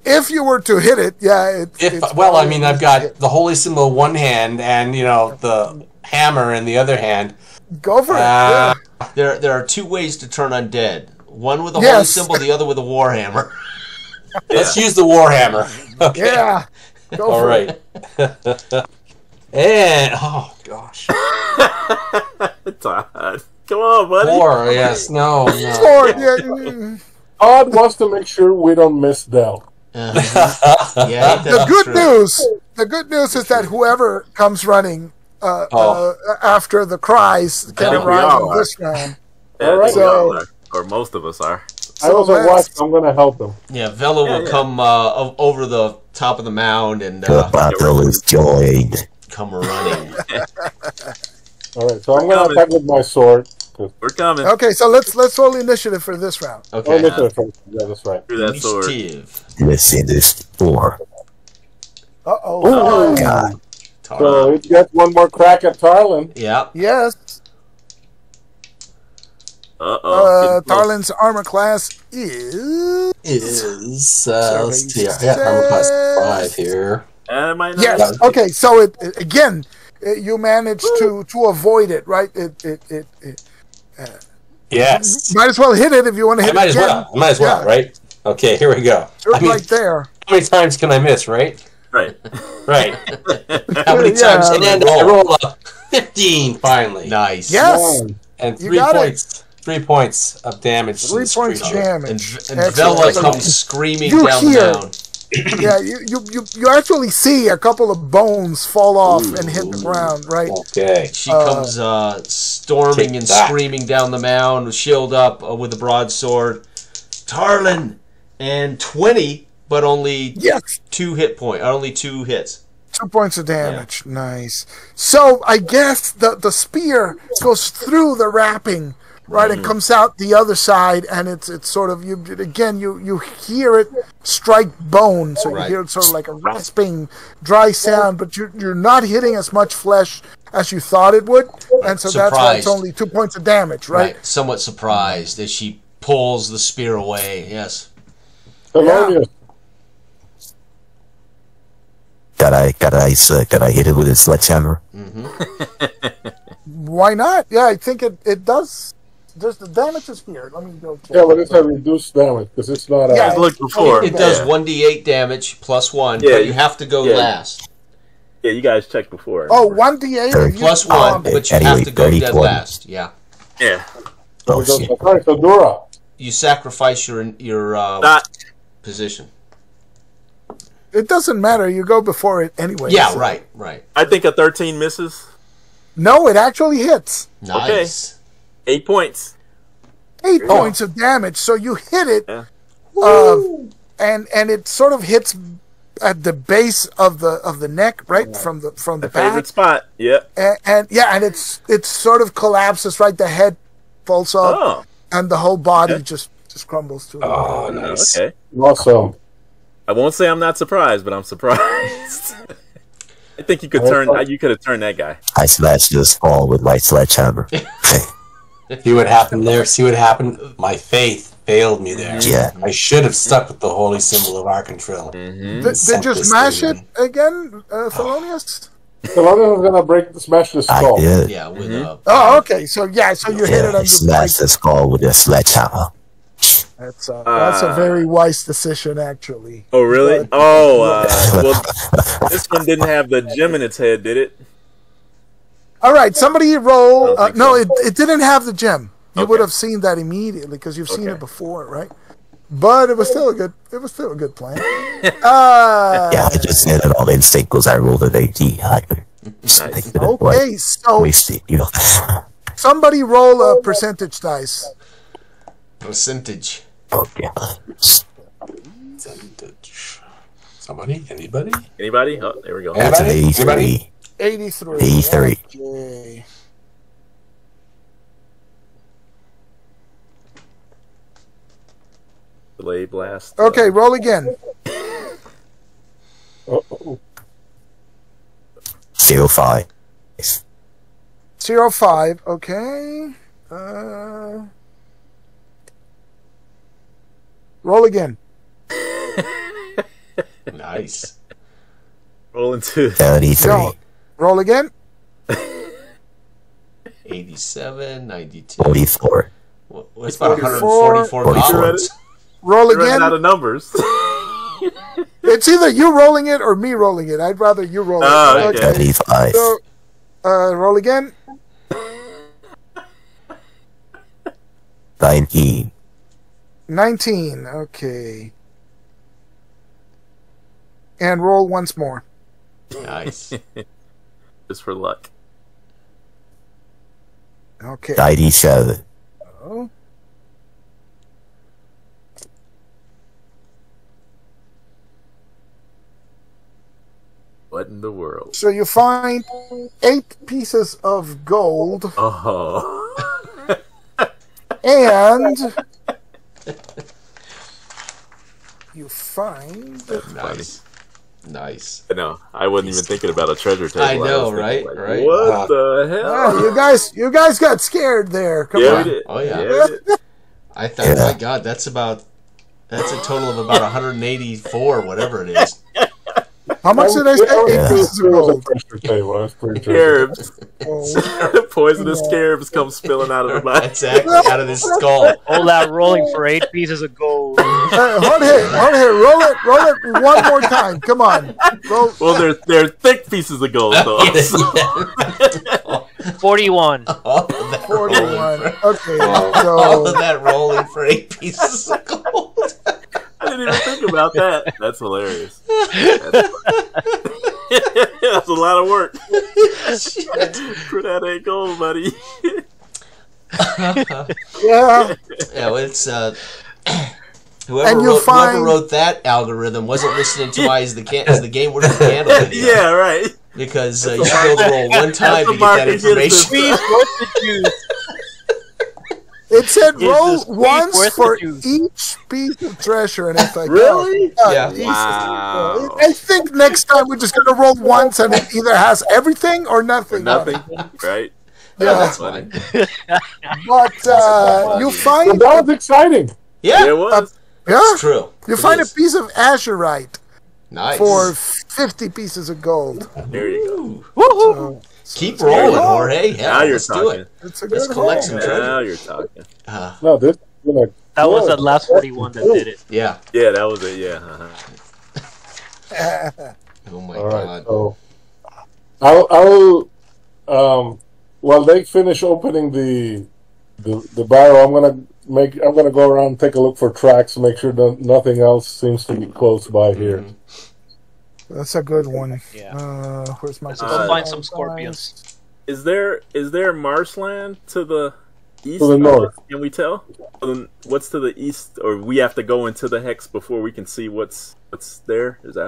If you were to hit it, yeah. I mean, I've got the holy symbol in one hand and, the hammer in the other hand. Go for it. Yeah. There are two ways to turn undead. One with a holy symbol, the other with a warhammer. Let's use the warhammer. Okay. Yeah. Go All for right. it. And, oh, gosh. Todd. Come on, buddy. 4, yes. No. Four, yeah. Todd wants to make sure we don't miss Del. Yeah, The good news is that whoever comes running after the cries can think we arrive all on are. this round. Yeah, All I right. think we all are. Or most of us are. I was a watch. I'm going to help him. Yeah, Vela will come over the top of the mound and The battle is joined. come running. All right, so I'm going to attack with my sword. We're coming. Okay, so let's roll initiative for this round. Oh, Okay. look at it first. Yeah, that's right. Through that sword. Initiative. Let's see this 4. Uh-oh. God. So it gets one more crack at Tarlin. Yeah. Yes. Tarlin's armor class is... Let's see. I'm class 5 here. I might not. Yes. Okay, so again, you managed to avoid it, right? Yes. Might as well hit it if you want to hit I might it as again. well. I might as well, Yeah. right? Okay, here we go. You're I mean, right there. how many times can I miss, right? Right. Right. How many Yeah. times can I roll a 15 finally? Nice. Yes. And You 3 got it. points. 3 points of damage. to 3 this points creature. damage. And Excellent. Vela comes screaming You down hear- the mound. Yeah, you actually see a couple of bones fall off and hit the ground, right? Okay. She comes storming Take and that. screaming down the mound, shield up with a broadsword. Tarlin! And 20, but only Yes. 2 hit point. Only 2 hits. 2 points of damage. Nice. So I guess the spear goes through the wrapping, right, and comes out the other side, and it's sort of you hear it strike bone, so you Right. hear it sort of like a rasping, dry sound, but you're not hitting as much flesh as you thought it would, and so that's why it's Surprised. only 2 points of damage, right? Somewhat surprised as she pulls the spear away. Yes. Thelonious. Can I hit it with a sledgehammer? Why not? Yeah, I think it does. There's the damage is here. Let me go check. Yeah, but it's a reduced damage because it's not a... Yeah. I looked before. It does Yeah. 1d8 damage plus 1, Yeah, but you have to go yeah. last. Yeah, you guys checked before. Oh, 1d8 Thirty. Plus 1, but you Anyway, have to go 30, dead 20. last. Yeah. Yeah. Oh, shit. All right, so Dura. You sacrifice your Not. position. It doesn't matter. You go before it anyway. Yeah, so- right. I think a 13 misses. No, it actually hits. Nice. 8 points. 8 points of damage. So you hit it, Yeah. and it sort of hits at the base of the neck, right from the My favorite back, spot. Yep. and it sort of collapses. Right, the head falls off, Oh. and the whole body just crumbles to it. Oh, nice. Okay. Awesome. I won't say I'm not surprised, but I'm surprised. I think you could turn. You could have turned that guy. I smashed this fall with my sledgehammer. See what happened there? See what happened? My faith failed me there. Yeah. I should have stuck with the holy symbol of Arcantril. Did you smash it again, Thelonious? Thelonious is going to smash the I skull. did. Yeah, with Oh, okay. So you hit it Yeah, I on your smashed the skull with a sledgehammer. That's a very wise decision, actually. Oh, really? Oh, well, this one didn't have the gem in its head, did it? All right, somebody roll. think No, so. it didn't have the gem. You Okay. would have seen that immediately because you've seen Okay. it before, right? but it was still a good. It was still a good plan. Yeah, I just said it all instinct because I rolled an 18 higher. Okay, so Wasted, you know. somebody roll a percentage dice. Percentage. Okay. Somebody? Anybody? Anybody? Oh, there we go. That's an Anybody? 83. 83. 83. Okay. Delay blast. Okay, roll again. Uh-oh. 05. 05. Okay. Roll again. Nice. Rolling 2. 33. No. Roll again. 87, 92. 44. What's about 44? 144 goblins? Roll You're running again. out of numbers. It's either you rolling it or me rolling it. I'd rather you roll it. Oh, okay. 75. So, roll again. 19. 19. Okay. And roll once more. Nice. Just for luck. Okay. 97. Oh. What in the world? So you find 8 pieces of gold Oh. and you find Nice. Nice. No, I wasn't even thinking about a treasure table. I know, was thinking, right? Right. What the hell? you guys got scared there. Come Yeah, on. we did. Oh, yeah. we did. I thought, my God, that's a total of about 184, whatever it is. How much did I say? 8 pieces of gold. Caribs. Oh. Poisonous caribs come spilling out of the body. Exactly, out of this skull. All that rolling for 8 pieces of gold. Jorge, roll it one more time. Come on. Roll. Well, they're thick pieces of gold, though. 41. All of that 41. Okay, all of so that rolling for 8 pieces of gold. I didn't even think about that. That's hilarious. That's a lot of work. For that ain't gold, buddy. yeah. Yeah, well, it's And whoever you whoever wrote that algorithm wasn't listening to my as the game word of the candle video. Yeah, right. Because you should be able to roll one time to get that information. Squeeze worth the juice. It said Is roll this once worth for the juice? each piece of treasure, and it's like, Really? oh, Yeah. Jesus. Wow. I think next time we're just gonna roll once, and it either has everything or nothing. on it. Nothing, right? Yeah, Yeah. that's fine. But you But find, that was exciting. Yeah, It was. yeah, it's true. you It find a is. piece of azurite Nice. for 50 pieces of gold. There you Ooh. Woohoo! Keep rolling, Jorge. go. Yeah, Now you're let's do talking. it. It's a Let's good collect haul. some treasure. Now you're talking. No, this is gonna. That was the last 41 that did it. Yeah. Yeah, that was it. Yeah. Oh my All right, God. so I'll while they finish opening the barrel, I'm gonna go around and take a look for tracks, make sure that nothing else seems to be close by here. That's a good one. Yeah. Where's my? Go find some scorpions. Is there marshland to the east? To the north. Can we tell? What's to the east, or we have to go into the hex before we can see what's there? Is that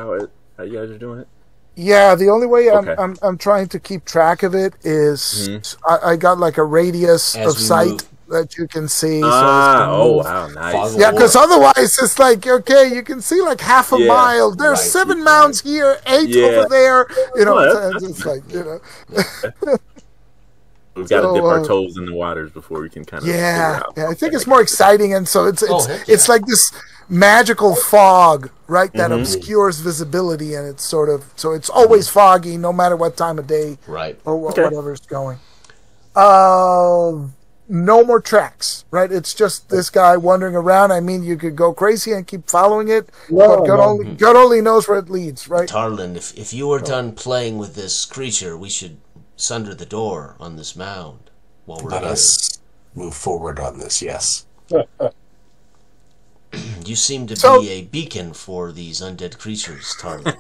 how you guys are doing it? Yeah, the only way Okay. I'm trying to keep track of it is I got like a radius As of we sight move. that you can see. so Ah, as to oh move. wow, nice. Fog Yeah, because otherwise it's like, okay, you can see like half a Yeah, mile. There's right. 7 mounds here, 8 Yeah. over there. You know, Oh, it's just like, you know. We've got to So, dip our toes in the waters before we can kind of Yeah, figure out. yeah, I think it's more exciting, and so it's heck yeah. it's like this magical fog, right, that Mm-hmm. obscures visibility, and it's sort of so it's always foggy, no matter what time of day Right. or Okay. whatever's going. No more tracks, right? It's just this guy wandering around. I mean, you could go crazy and keep following it, but God only knows where it leads, right? Tarlin, if you are done playing with this creature, we should sunder the door on this mound while we're Let here. us move forward on this, yes. You seem to be a beacon for these undead creatures, Tarlin.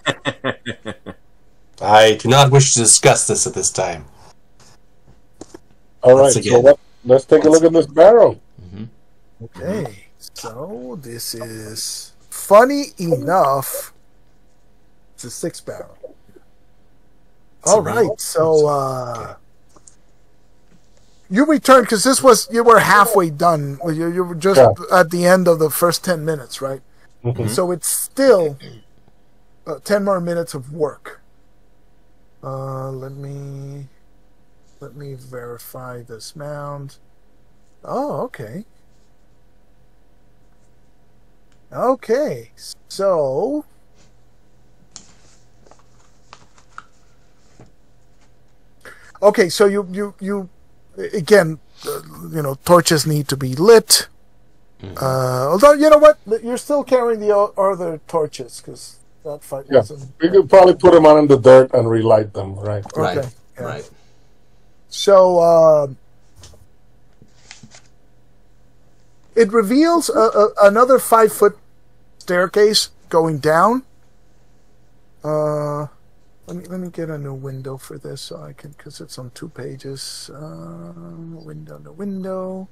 I do not wish to discuss this at this time. All right, so let's take a look at this barrel. Okay, so this is funny enough. It's a 6-barrel. All right, so you returned because you were halfway done. You were just at the end of the first 10 minutes, right? So it's still 10 more minutes of work. Let me verify this mound. Oh, okay. Okay, so you again, torches need to be lit. Although you know what, you're still carrying the other torches because that fight wasn't. We could probably put them out in the dirt and relight them, right? Okay. Right. So it reveals another 5-foot staircase going down. Let me get a new window for this so I can, because it's on 2 pages. Window,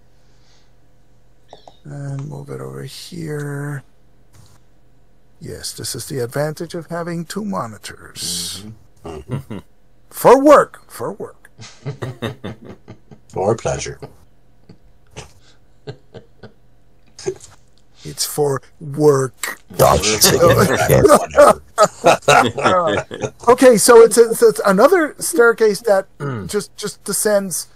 and move it over here. Yes, this is the advantage of having 2 monitors. For work. For pleasure. It's for work. Okay, so it's another staircase that just descends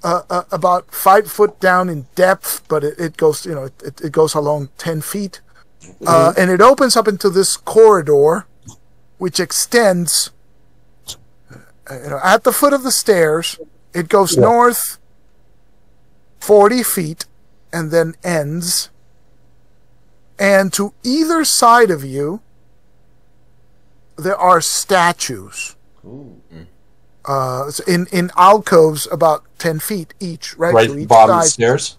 about 5 foot down in depth, but it goes it goes along 10 feet, and it opens up into this corridor, which extends. At the foot of the stairs, it goes north 40 feet, and then ends. And to either side of you, there are statues. In alcoves about 10 feet each, right? Right to each bottom of the side. stairs?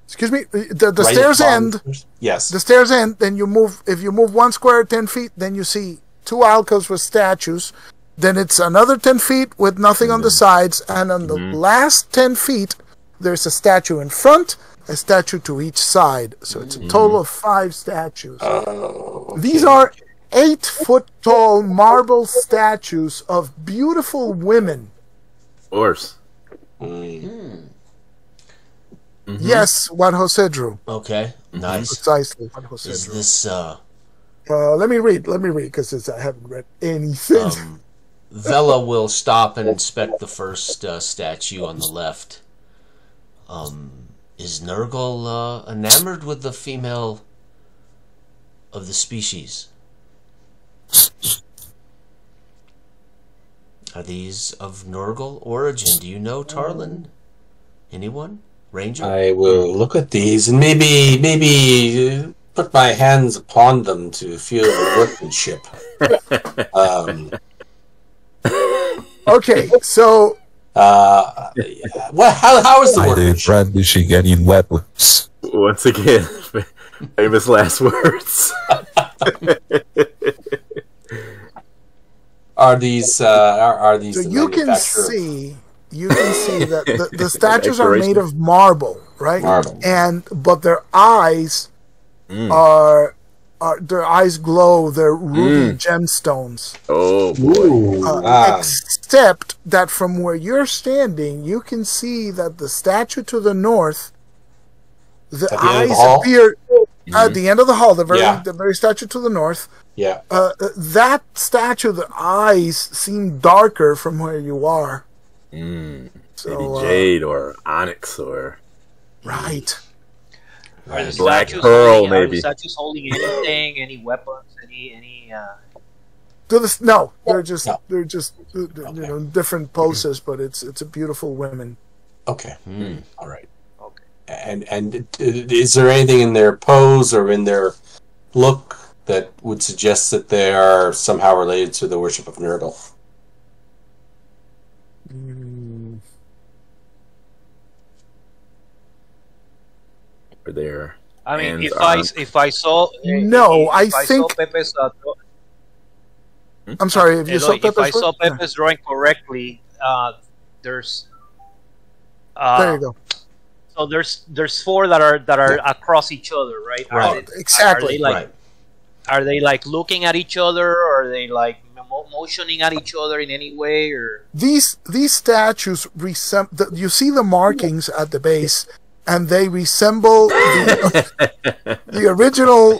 Excuse me? The stairs end. Yes. The stairs end, then you move. If you move 1 square 10 feet, then you see 2 alcoves with statues. Then it's another 10 feet with nothing on the sides. And on the last 10 feet, there's a statue in front, a statue to each side. So it's a total of 5 statues. These are 8-foot-tall marble statues of beautiful women. Of course. Yes, what Jose drew. Okay, nice. Precisely what Jose Is drew. this let me read, because I haven't read anything. Vela will stop and inspect the first statue on the left. Is Nurgle enamored with the female of the species? Are these of Nurgle origin? Do you know, Tarlin? Anyone? Ranger? I will look at these and maybe put my hands upon them to feel the workmanship. Okay, so how is the Are they workmanship? brandishing any weapons? Once again, famous last words. Are these so the you can see that the statues are made of marble, right? Marble. But their eyes are their eyes glow. They're ruby gemstones. Oh boy! Except that from where you're standing, you can see that the statue to the north, the eyes appear at the end of the hall. The very statue to the north. Yeah. That statue, the eyes seem darker from where you are. Maybe jade or onyx or right. Are the black statues pearl, holding, maybe. Are the statues holding anything? Any weapons? Any? No, they're just different poses, but it's a beautiful women. Okay. All right. Okay. And is there anything in their pose or in their look that would suggest that they are somehow related to the worship of Nurgle? or their I mean, And, if I saw No, I if I think- saw Pepe's I'm sorry, if you saw Eloy, if I Pepe's saw work? Yeah. Pepe's drawing correctly, there's There you go. so there's four that are across each other, right? Right. Exactly. Are they like looking at each other, or are they like motioning at each other in any way, or These statues resemble. You see the markings at the base, and they resemble the original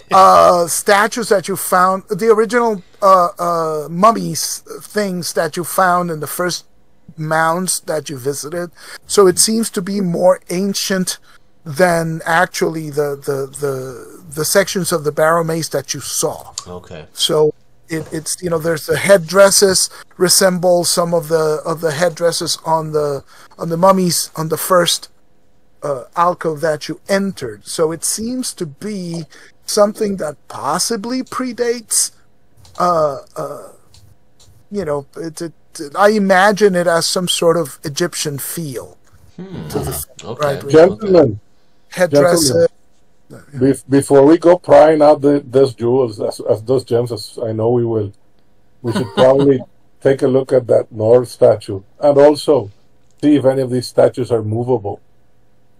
statues that you found, the original mummies things that you found in the first mounds that you visited. So it seems to be more ancient than actually the sections of the Barrowmaze that you saw. Okay. So it's there's the headdresses resemble some of the headdresses on the mummies on the first alcove that you entered. So it seems to be something that possibly predates. I imagine it as some sort of Egyptian feel. Okay. Right, Gentlemen, headdress. before we go prying out those jewels, as those gems, as I know we should probably take a look at that North statue, and also see if any of these statues are movable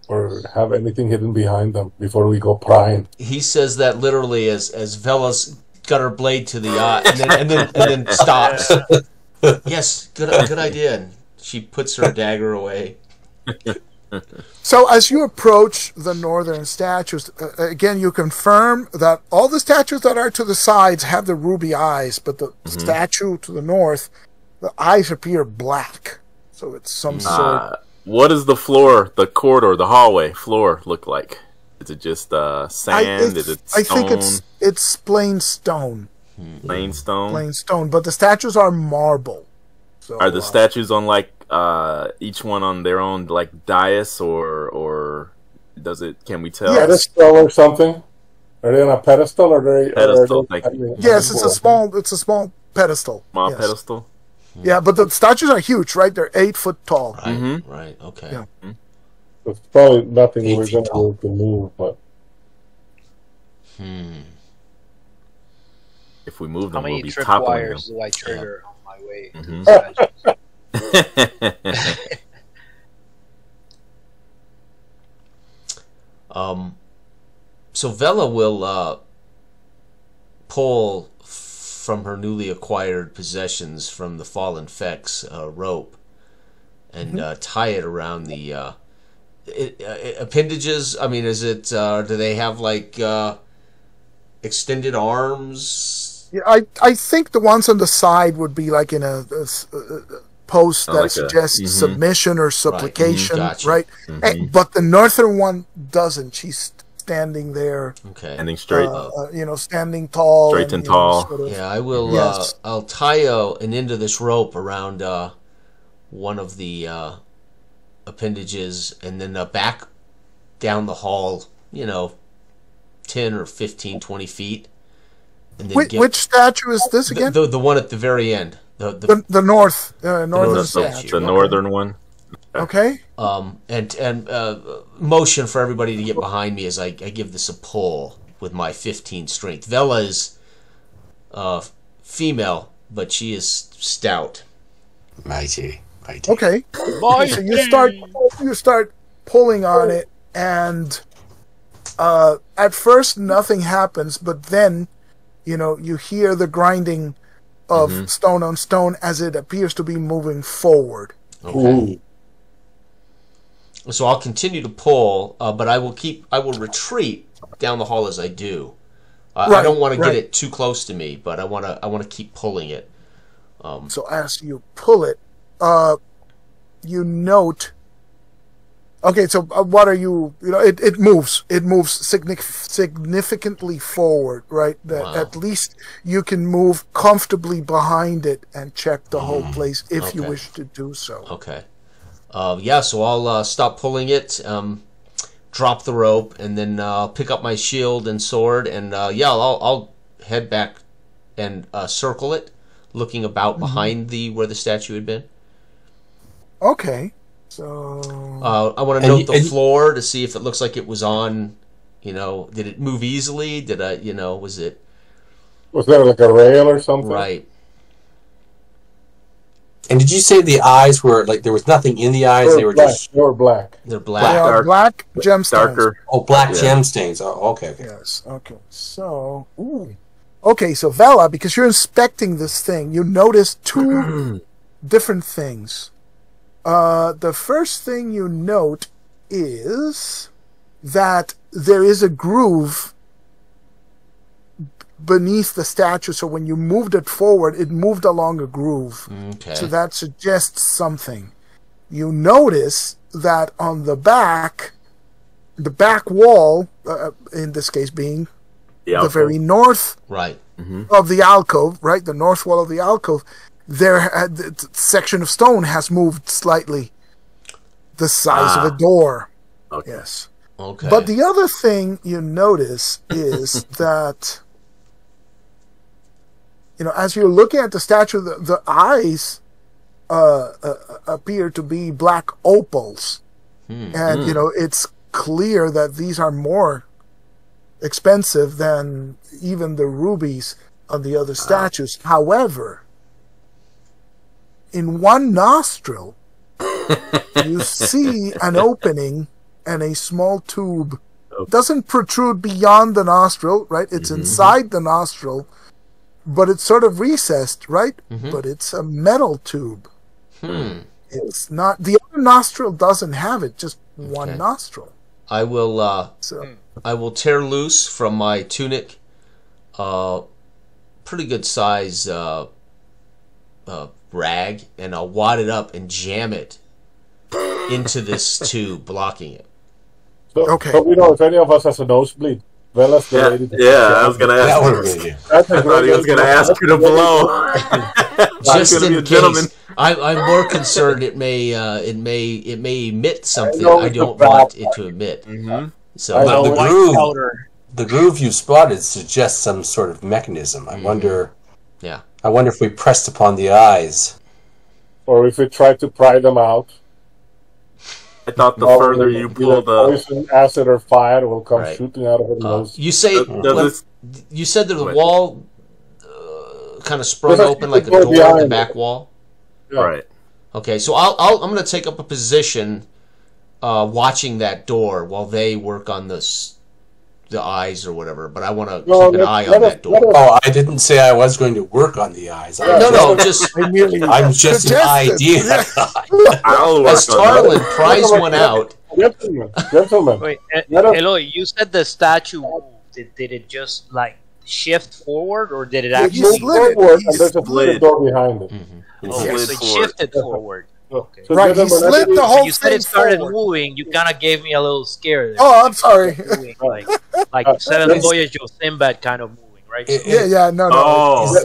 or have anything hidden behind them before we go prying. He says that literally as Vela's got her blade to the eye, and then stops. Yes, good idea. And she puts her dagger away. So as you approach the northern statues, again, you confirm that all the statues that are to the sides have the ruby eyes, but the statue to the north, the eyes appear black. So it's some sort. What does the floor, the corridor, the hallway floor look like? Is it just sand? Is it stone? I think it's plain stone. Plain stone? Plain stone, but the statues are marble. So, Are the statues on like each one on their own like dais, or does it? Can we tell? Pedestal or something? Are they on a pedestal, or are they? Pedestal, thank you. Yes, it's a small pedestal. Small Yes. pedestal. Yeah, but the statues are huge, right? They're 8 foot tall. Right. Right. Okay. Yeah. It's probably nothing 8 we're feet going tall. to move, but If we move how them, we'll many be trip toppling wires them. do I trigger on my way to Mhm. the statues? So Vela will pull from her newly acquired possessions from the fallen Fex rope and tie it around the appendages. I mean, is it? Do they have like extended arms? Yeah, I think the ones on the side would be like in a pose that like a- suggests submission or supplication, Gotcha. right? But the northern one doesn't. She's standing there, Okay. Ending straight. standing tall, Straight and tall. sort of- Yeah, I will. Yes. I'll tie an end of this rope around one of the appendages, and then back down the hall. 10 or 15, 20 feet. And then Which statue is this again? the one at the very end. The northern The statue. northern one. Okay. And motion for everybody to get behind me as I give this a pull with my 15 strength. Vela is female, but she is stout. Mighty. Okay. So you start pulling on it, and at first nothing happens, but then you hear the grinding of stone on stone as it appears to be moving forward. Okay. So I'll continue to pull, but I will retreat down the hall as I do. I don't want to get it too close to me, but I want to keep pulling it. So as you pull it, you note. Okay, so what are you? It moves. It moves significantly forward, right? That at least you can move comfortably behind it and check the whole place if you wish to do so. Okay. So I'll stop pulling it, drop the rope, and then pick up my shield and sword, and I'll head back and circle it, looking about behind where the statue had been. Okay. So I want to note the floor to see if it looks like it was on You know, did it move easily? Did I, you know, was it... Was there like a rail or something? Right. And did you say the eyes were, like, there was nothing in the eyes? They were black. just... They were black. They're They black. are black gemstones. Darker. Oh, black gem stains. Oh, okay. Yes. Okay. So, okay. So Vela, because you're inspecting this thing, you notice two different things. The first thing you note is that there is a groove beneath the statue. So when you moved it forward, it moved along a groove. Okay. So that suggests something. You notice that on the back wall, in this case being the very north Right. of the alcove, right, the north wall of the alcove, the section of stone has moved slightly the size of a door. Okay. Yes. Okay. But the other thing you notice is that, you know, as you're looking at the statue, the eyes appear to be black opals. And, you know, it's clear that these are more expensive than even the rubies on the other statues. However, in one nostril, you see an opening and a small tube. It doesn't protrude beyond the nostril, right? It's inside the nostril, but it's sort of recessed, right? But it's a metal tube. It's not, the other nostril doesn't have it, just one nostril. I will So I will tear loose from my tunic pretty good size rag, and I'll wad it up and jam it into this tube, blocking it. So, Okay. So we know if any of us has a nosebleed. Vela's the lady. I was gonna ask. That would have been you. I thought he was gonna ask you to blow. Just gonna be in a gentleman. case, I'm more concerned it may emit something know I it's don't a want it to emit. So I But know the it's groove, Powder. the groove you spotted suggests some sort of mechanism. I wonder if we pressed upon the eyes. Or if we try to pry them out. I thought the Or further you either pull the, poison, acid, or fire will come Right. shooting out of her nose. you say does you said that the Wait. wall kind of sprung There's a open like a door door in the behind back it. wall. right? Okay, so I'm going to take up a position watching that door while they work on the eyes or whatever. But I want to keep an eye on that door. Oh, I didn't say I was going to work on the eyes. No, just I merely I'm just an suggested. idea. I'll as work on that. Tarlin pries one out. Gentlemen. Wait, Let us- Eloy, you said the statue moved. Did it just like shift forward, or did it He actually? slid it. Forward, He and there's a slid. door behind it. Oh, slid so it forward. shifted forward. Okay. So Right, he gentlemen, slid let the me- whole You said it thing started forward. moving. You kind of gave me a little scare there. Oh, I'm sorry. Moving, like Seven let's- Voyage of Sinbad kind of moving, right? Yeah, no. Oh,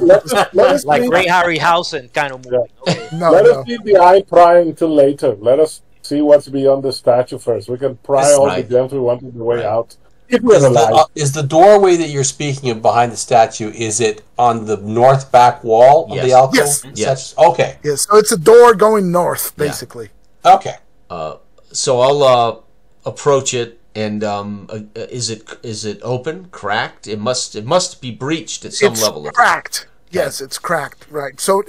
let us Like leave- Ray Harryhausen kind of moving. Okay. No, Let no. us leave the eye prying till later. Let us see what's beyond the statue first. We can pry That's all right. the gems we want on the way Right. out. If we're alive. Is the doorway that you're speaking of behind the statue, is it on the north back wall of Yes. the alcove? Yes. Yes. Okay. Yeah, so it's a door going north, basically. Okay. So I'll approach it, and is it open, cracked? It must be breached at some It's level. cracked. Yes, it's cracked. Right. So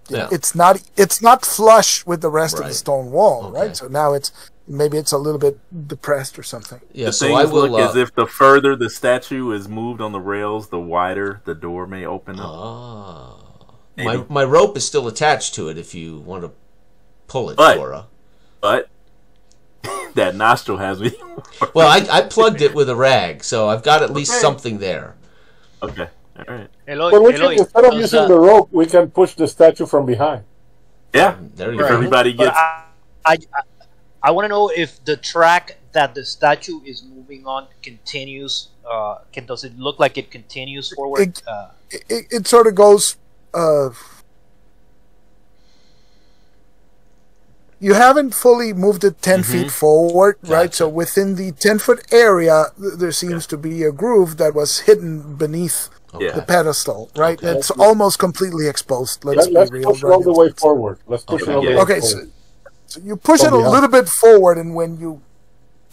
Yeah. it's not flush with the rest of the Right. stone wall, Okay. right? So now maybe it's a little bit depressed or something. Yeah. the So things I will. look as if the further the statue is moved on the rails, the wider the door may open up. My rope is still attached to it. If you want to pull it, But- Dora. But that nostril has me. Well, I plugged it with a rag, so I've got at least something there. Okay, all right. Eloy, But we can, Eloy, instead of does, using the rope, we can push the statue from behind. Yeah, There you if go. everybody but gets. I want to know if the track that the statue is moving on continues. Does it look like it continues forward? It sort of goes. You haven't fully moved it 10 feet forward, right? Gotcha. So within the 10-foot area, there seems to be a groove that was hidden beneath Yeah. the pedestal, right? Okay. It's almost completely exposed. Let's Let's be real. push all the way forward. Let's push Okay, all the yeah. way Okay, forward. so you push it a From the little bit forward, and when you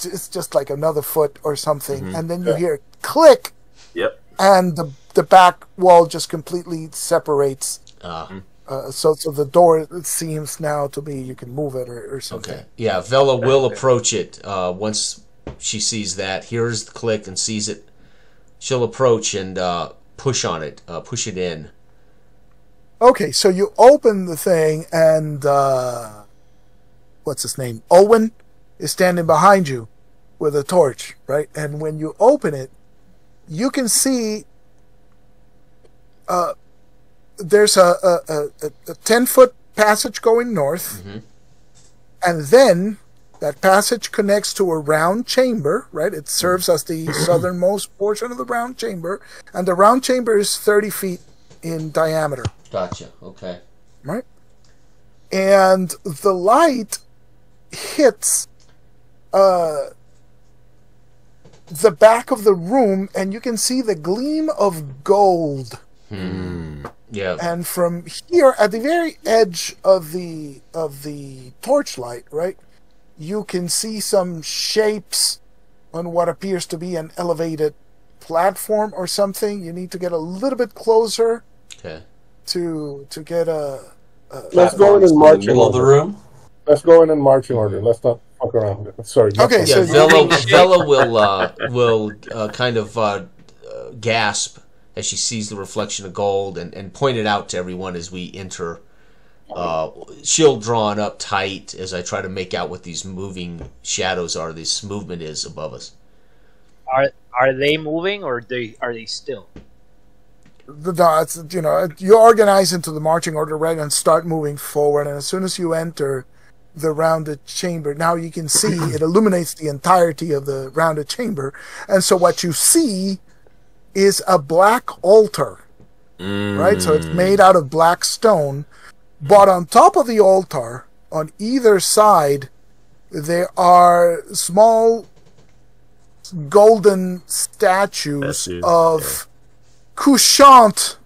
it's just like another foot or something, and then you hear click, and the back wall just completely separates. So the door, it seems now to be, you can move it or something. Okay. Yeah, Vela will approach it once she sees that, hears the click and sees it. She'll approach and push on it, push it in. Okay, so you open the thing, and what's his name? Owen is standing behind you with a torch, right? And when you open it, you can see there's a 10-foot passage going north, and then that passage connects to a round chamber, right? It serves as the southernmost portion of the round chamber, and the round chamber is 30 feet in diameter. Gotcha. Okay. Right? And the light hits the back of the room, and you can see the gleam of gold. Yeah. And from here, at the very edge of the torchlight, right, you can see some shapes on what appears to be an elevated platform or something. You need to get a little bit closer. Okay. To get a let's go in marching middle of the room. Let's go in marching order. Let's not fuck around. Sorry. Okay. Yeah, So Vela will kind of gasp as she sees the reflection of gold and point it out to everyone as we enter. Shield drawn up tight as I try to make out what these moving shadows are. This movement is above us. Are they moving or are they still? the dots, you organize into the marching order, right, and start moving forward. And as soon as you enter the rounded chamber, now you can see it illuminates the entirety of the rounded chamber. And so what you see is a black altar, right? So it's made out of black stone. But on top of the altar, on either side, there are small golden statues of couchant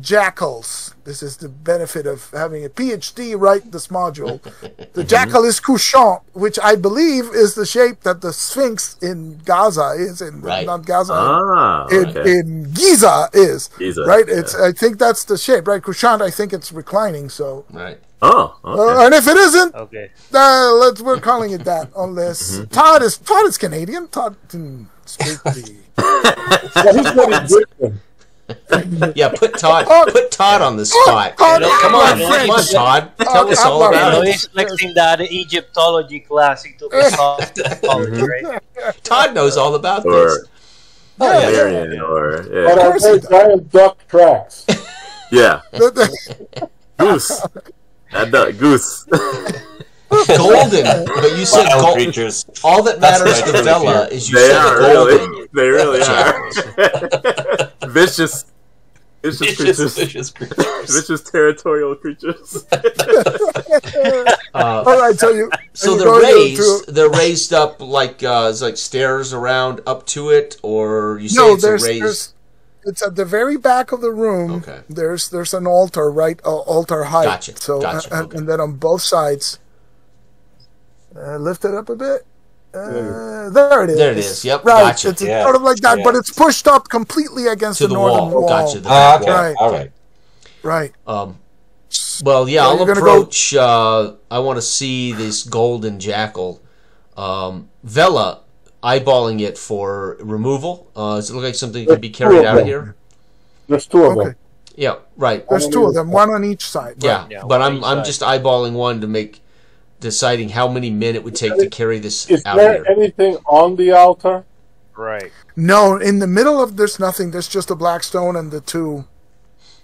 jackals. This is the benefit of having a PhD write this module. The jackal is couchant, which I believe is the shape that the Sphinx in Gaza is, not Gaza, in Giza is. Right? It's I think that's the shape, right? Couchant, I think it's reclining, so. Right. Oh, okay. And if it isn't, Okay. We're calling it that. Unless Todd is Canadian. Todd can speak the. Yeah, put Todd on the spot. Come on, Todd. Tell us all about it. He's flexing that Egyptology class he took in college, right? Todd knows all about this. Marion, or But I play giant duck tracks. yeah, goose. That duck, goose. Golden, but you said Wild gold. creatures. All that matters to Vela is you They said are golden. really. They really are. Vicious creatures. Vicious creatures. Vicious territorial creatures. All right, So they're raised up like it's like stairs around up to it, or you say it's raised. It's at the very back of the room. Okay. There's an altar, right? Altar height. Gotcha. So and then on both sides, lift it up a bit. There it is. There it is. Yep. Right. Gotcha. It's sort of like that, but it's pushed up completely against To the the northern wall. Gotcha. The Right. back wall. All right. Right. Well, yeah, I'll you're gonna approach. I want to see this golden jackal. Vela, eyeballing it for removal. Does it look like something that can be carried out of here? There's two of them. Yeah, right. There's two of them, one on each side. Right? Yeah, but I'm just eyeballing one to deciding how many men it would take to carry this Is out there here. anything on the altar? Right. No, in the middle of there's nothing. There's just a black stone and the two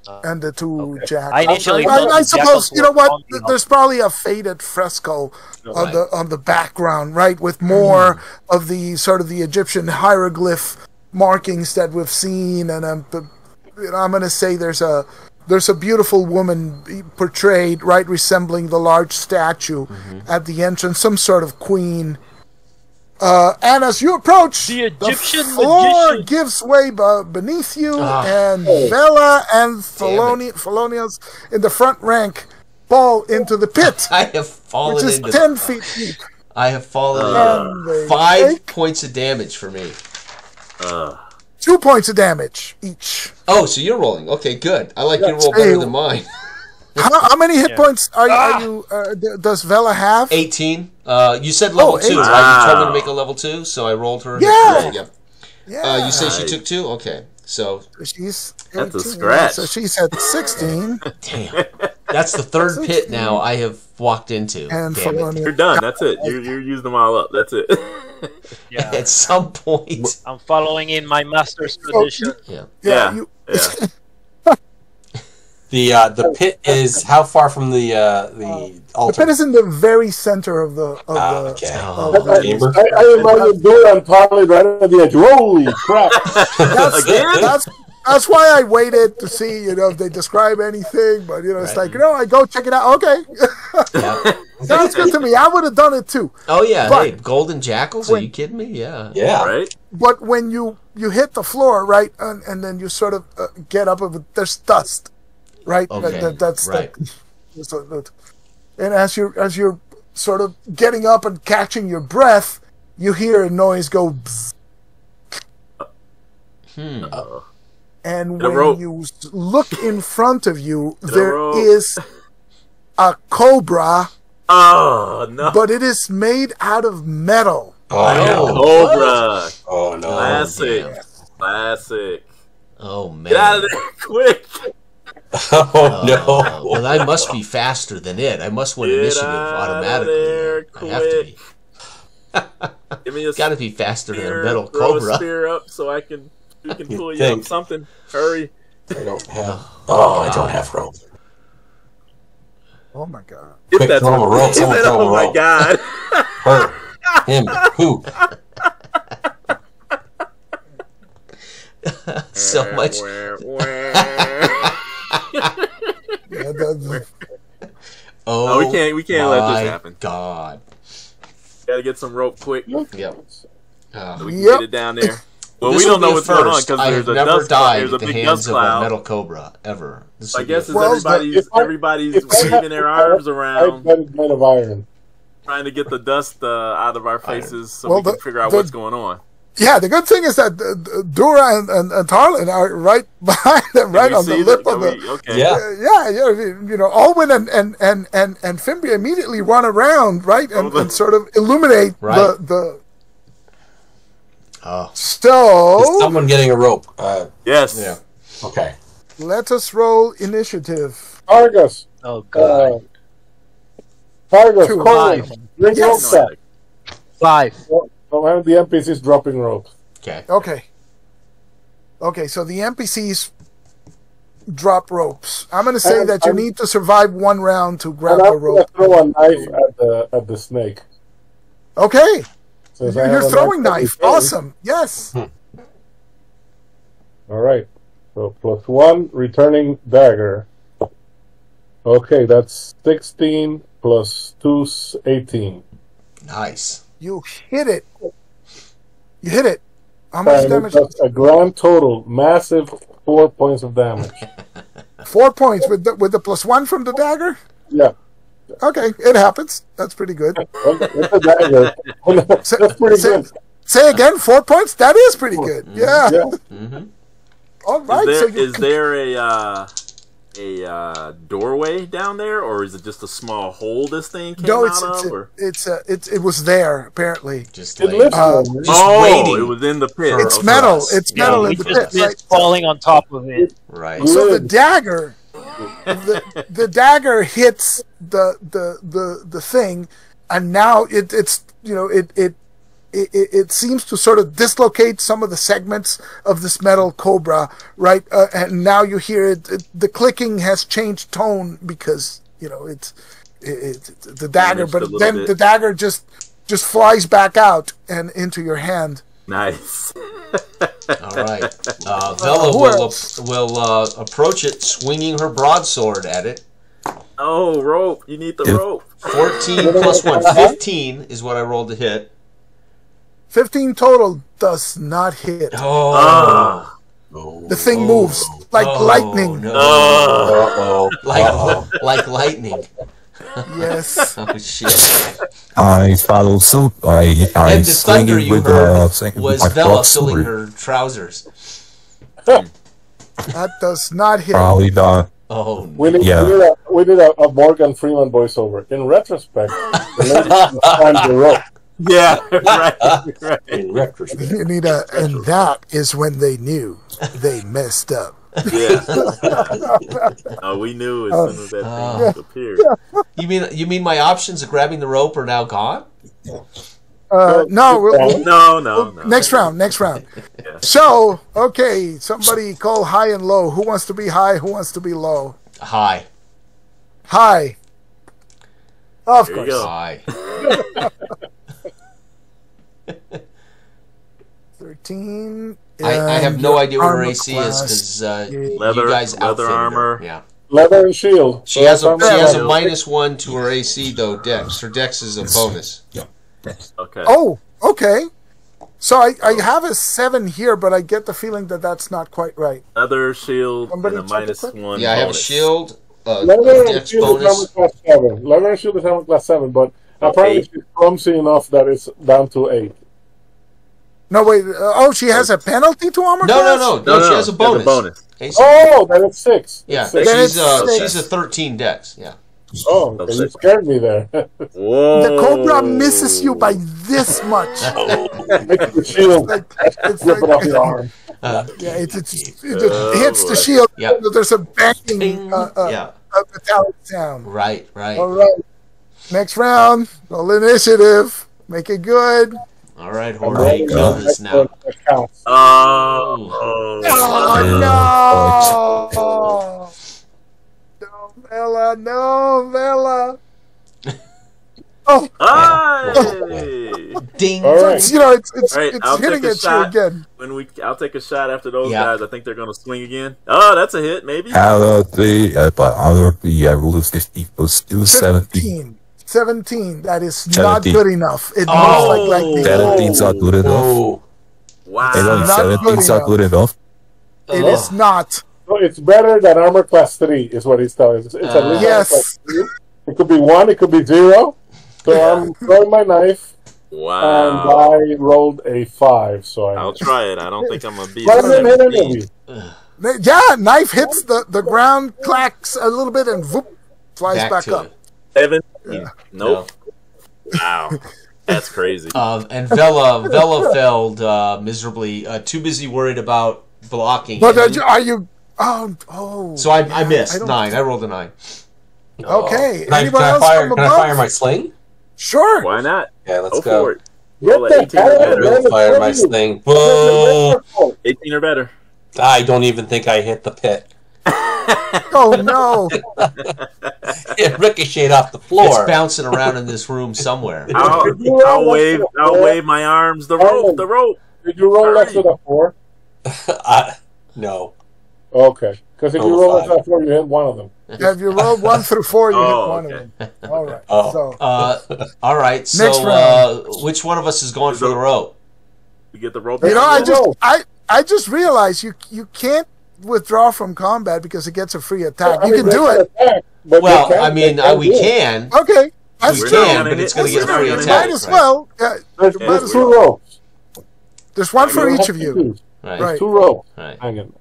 jackals. I initially I thought the suppose jackals you know were what? on the There's probably a faded fresco on the background, right, with more of the sort of the Egyptian hieroglyph markings that we've seen, and I'm going to say there's a beautiful woman portrayed, right, resembling the large statue at the entrance, some sort of queen. And as you approach, The Egyptian floor magician. gives way beneath you, and Vela and Thelonious in the front rank fall into the pit, I have fallen which is into 10 feet deep. I have fallen And 5 take points of damage for me. 2 points of damage each. Oh, so you're rolling. Okay, good. I like your roll Hey, better than mine. How many hit points are you? Does Vela have? 18. You said level 2, 18. right? You told me to make a level 2, so I rolled her. Yeah. Yep. Yeah. You say she took 2? Okay. So She's That's a 18, scratch. So she's at 16. damn. That's the third pit now I have walked into. And Damn it. You're done. That's it. You're using them all up. That's it. Yeah. At some point. I'm following in my master's tradition. Yeah. Yeah. You, The pit is how far from the the altar? pit is in the very center of the. Okay. Oh, of the- Chamber. I imagine Dora and Polly right at the edge. Holy crap! That's why I waited to see, if they describe anything. But it's like, I go check it out. Okay, Yeah. sounds good to me. I would have done it too. Oh, yeah. But- hey, golden jackals? Are you kidding me? Yeah. Yeah. Right? But when you hit the floor, right, and then you sort of get up, there's dust, right? Okay, That's right. And as you're sort of getting up and catching your breath, you hear a noise go. Bzz. And a when rope. you look in front of you, a there rope. is a cobra, Oh, no. but it is made out of metal. Oh, no. Cobra. Oh, no. Classic. damn. Classic. Oh, man. Get out of there quick. Oh, no. Well, I must be faster than it. I must win Get initiative out of automatically. there I have to be. quick. Give me a Got to be faster than a spear, metal throw a cobra. spear up so we can pull you think. up something. Hurry. I don't have. Oh, I don't have rope. Oh my god! If Quick, that's throw him a rope. he Someone said, throw him a oh my rope. god. Her. Him. Who? So much. Yeah, that's- Oh, we can't let my this happen. God. Gotta get some rope quick. Yep. So we can Yep. get it down there. Well, This we don't will be know a what's going on first. because I there's have a never dust cloud. died There's a at the big hands dust of a cloud. metal cobra ever. This I will be guess a as Well, first. everybody's waving their arms around, I've made of iron. trying to get the dust out of our faces so Well, we can the- figure out the- what's going on. Yeah, the good thing is that Dora and Tarlin are right behind them, right We on the see lip that- of the. okay. Yeah. Alwyn and Fimbria immediately run around, right, and sort of illuminate Right. the. Oh, So Is someone getting a rope? Yes. yeah. Okay. let us roll initiative. Argus. Oh god. Argus. Two. Corbin, bring Yes. ropes up. 5. Don't have the NPCs dropping ropes. Okay. Okay, so the NPCs drop ropes. I'm going to say that you I'm- need to survive one round to grab And the I'm gonna rope. throw a knife at the snake. Okay, Since I have you're a throwing every knife. day. Awesome. Yes. All right. So +1, returning dagger. Okay, that's 16 plus 2 's 18. Nice. You hit it. You hit it. How much And damage? that's a grand total, massive 4 points of damage. 4 points with the +1 from the dagger. Yeah. Okay, it happens. That's pretty good. With the dagger. That's pretty say, good. say again, 4 points. That is pretty good. Yeah. Yeah. Mm-hmm. All right. Is there a doorway down there, or is it just a small hole this thing came No, out of? Or? it was there apparently. Just It like, lives Uh, there. just Oh, waiting. it was in the pit. for- It's for metal. us. It's Yeah, metal We in the just pit. missed Right? falling on top of it. Right. So the Good. dagger, the dagger hits the thing, and now it seems to sort of dislocate some of the segments of this metal cobra, right? And now you hear it. The clicking has changed tone because it's the dagger, Damaged a but little then bit. the dagger just flies back out and into your hand. Nice. All right. Vela will approach it, swinging her broadsword at it. Oh, rope. You need the Yeah. rope. 14 plus 1. 15 is what I rolled to hit. 15 total does not hit. Ah. The thing moves like lightning. No. Oh. Uh-oh. Like lightning. Yes. Oh shit! I follow suit. I And the swing thunder it you with heard with was my Vela broad filling sword. her trousers. That does not hit. Probably not. Oh We no! Yeah. we did a Morgan Freeman voiceover. In retrospect, the lady climbed the rope. Yeah, right. In retrospect. You need a, and that is when they knew they messed up. Yeah. Oh, we knew as soon as that thing appeared. You mean my options of grabbing the rope are now gone? No, No. next round. Yeah. So, okay, somebody call high and low. Who wants to be high? Who wants to be low? High. High. Of There you course. go. High. 13. I have and no idea what her armor AC is class. because you Leather guys leather outfitted her. armor. Yeah. Leather and shield. She has a Yeah. -1 to her AC though. Dex. Her Dex is a bonus. Okay. Oh, okay. So I have a 7 here, but I get the feeling that that's not quite right. Leather shield Somebody and a check it quick? -1. Yeah, I have a bonus. shield. Leather and Dex shield is armor bonus. class 7. Leather and shield is armor class 7, but apparently she's clumsy enough that it's down to 8. No, wait. She has a penalty to armor No, class? no. She has a bonus. AC. Oh, then it's 6. Yeah, It's 6. Then she's it's she's a 13 Dex. Yeah. Oh, okay, you scared me there. Whoa. The Cobra misses you by this much. Make the shield. It's Rip it like- off your arm. Yeah, it just hits the shield. Yeah. There's a banging Bing. Yeah. metallic sound. Right. All right. Next round. Roll initiative. Make it good. All right, Jorge, you know this now. That counts. Oh. Oh, no! No, Vela. Oh, Hey. Ding. All right. it's All right, I'll hitting take a at you shot. again. I'll take a shot after those Yeah. guys. I think they're gonna swing again. Oh, that's a hit, maybe. Out of the I rolled a 50 plus 2, 17. 17. That is 17. not good enough. It Oh. moves like lightning. 17's not good enough. Oh, Wow. Hey, look, Not 17's good not good enough. It is not. So it's better than armor class 3, is what he's telling us. It's at least Yes. armor class 3. It could be 1, it could be 0. So I'm throwing my knife, and Wow. I rolled a 5. So I'll try it. I don't think I'm gonna beat Let him hit any of 17. you. Yeah, knife hits the ground, clacks a little bit, and whoop, flies back to up. it. 17. Nope. Wow. That's crazy. And Vela failed miserably. Too busy worried about blocking. But him. are you? Oh. So I missed don't- 9. I rolled a 9. Okay. Can I Anyone else from can I above? fire my sling? Sure. Why not? Yeah, let's Go go. for it. Get Roll a that 18 or arrow, better. man. I'll fire my sling. Whoa! 18 or better. I don't even think I hit the pit. Oh no. It ricocheted off the It's floor. bouncing around in this room somewhere. I'll wave my arms. The rope. Did you roll less than a 4? No. Okay. Because if you Roll roll a less than a 4, you hit one of them. Have you rolled 1 through 4? You hit Oh, one okay. of them. All right. Oh. So All right. So Next round. which one of us is going for the rope? You get the rope. you know, Roll. I just realized you can't withdraw from combat because it gets a free attack. I You mean, can do that's it. an attack, but Well, you can't- I mean, you can't we do it. can. Okay. That's We true. can, but it's going to get a That's free true. attack. Might as right. well. Yeah, There's Yes, two ropes. there's one for You each have of to you. choose. Right. Right. 2 ropes. Right. Hanging.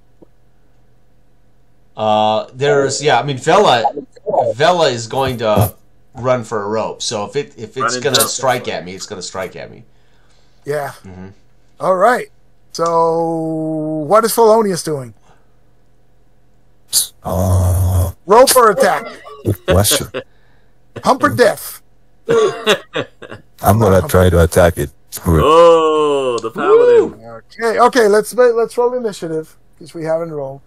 There's I mean Vela is going to run for a rope. So if it's Run going to into- strike at me, it's going to strike at me. Yeah. Mm-hmm. All right. So what is Felonius doing? Rope or attack? Good question. Hump or death? I'm gonna try to attack it. Oh, the paladin. Okay. Let's roll initiative because we haven't rolled.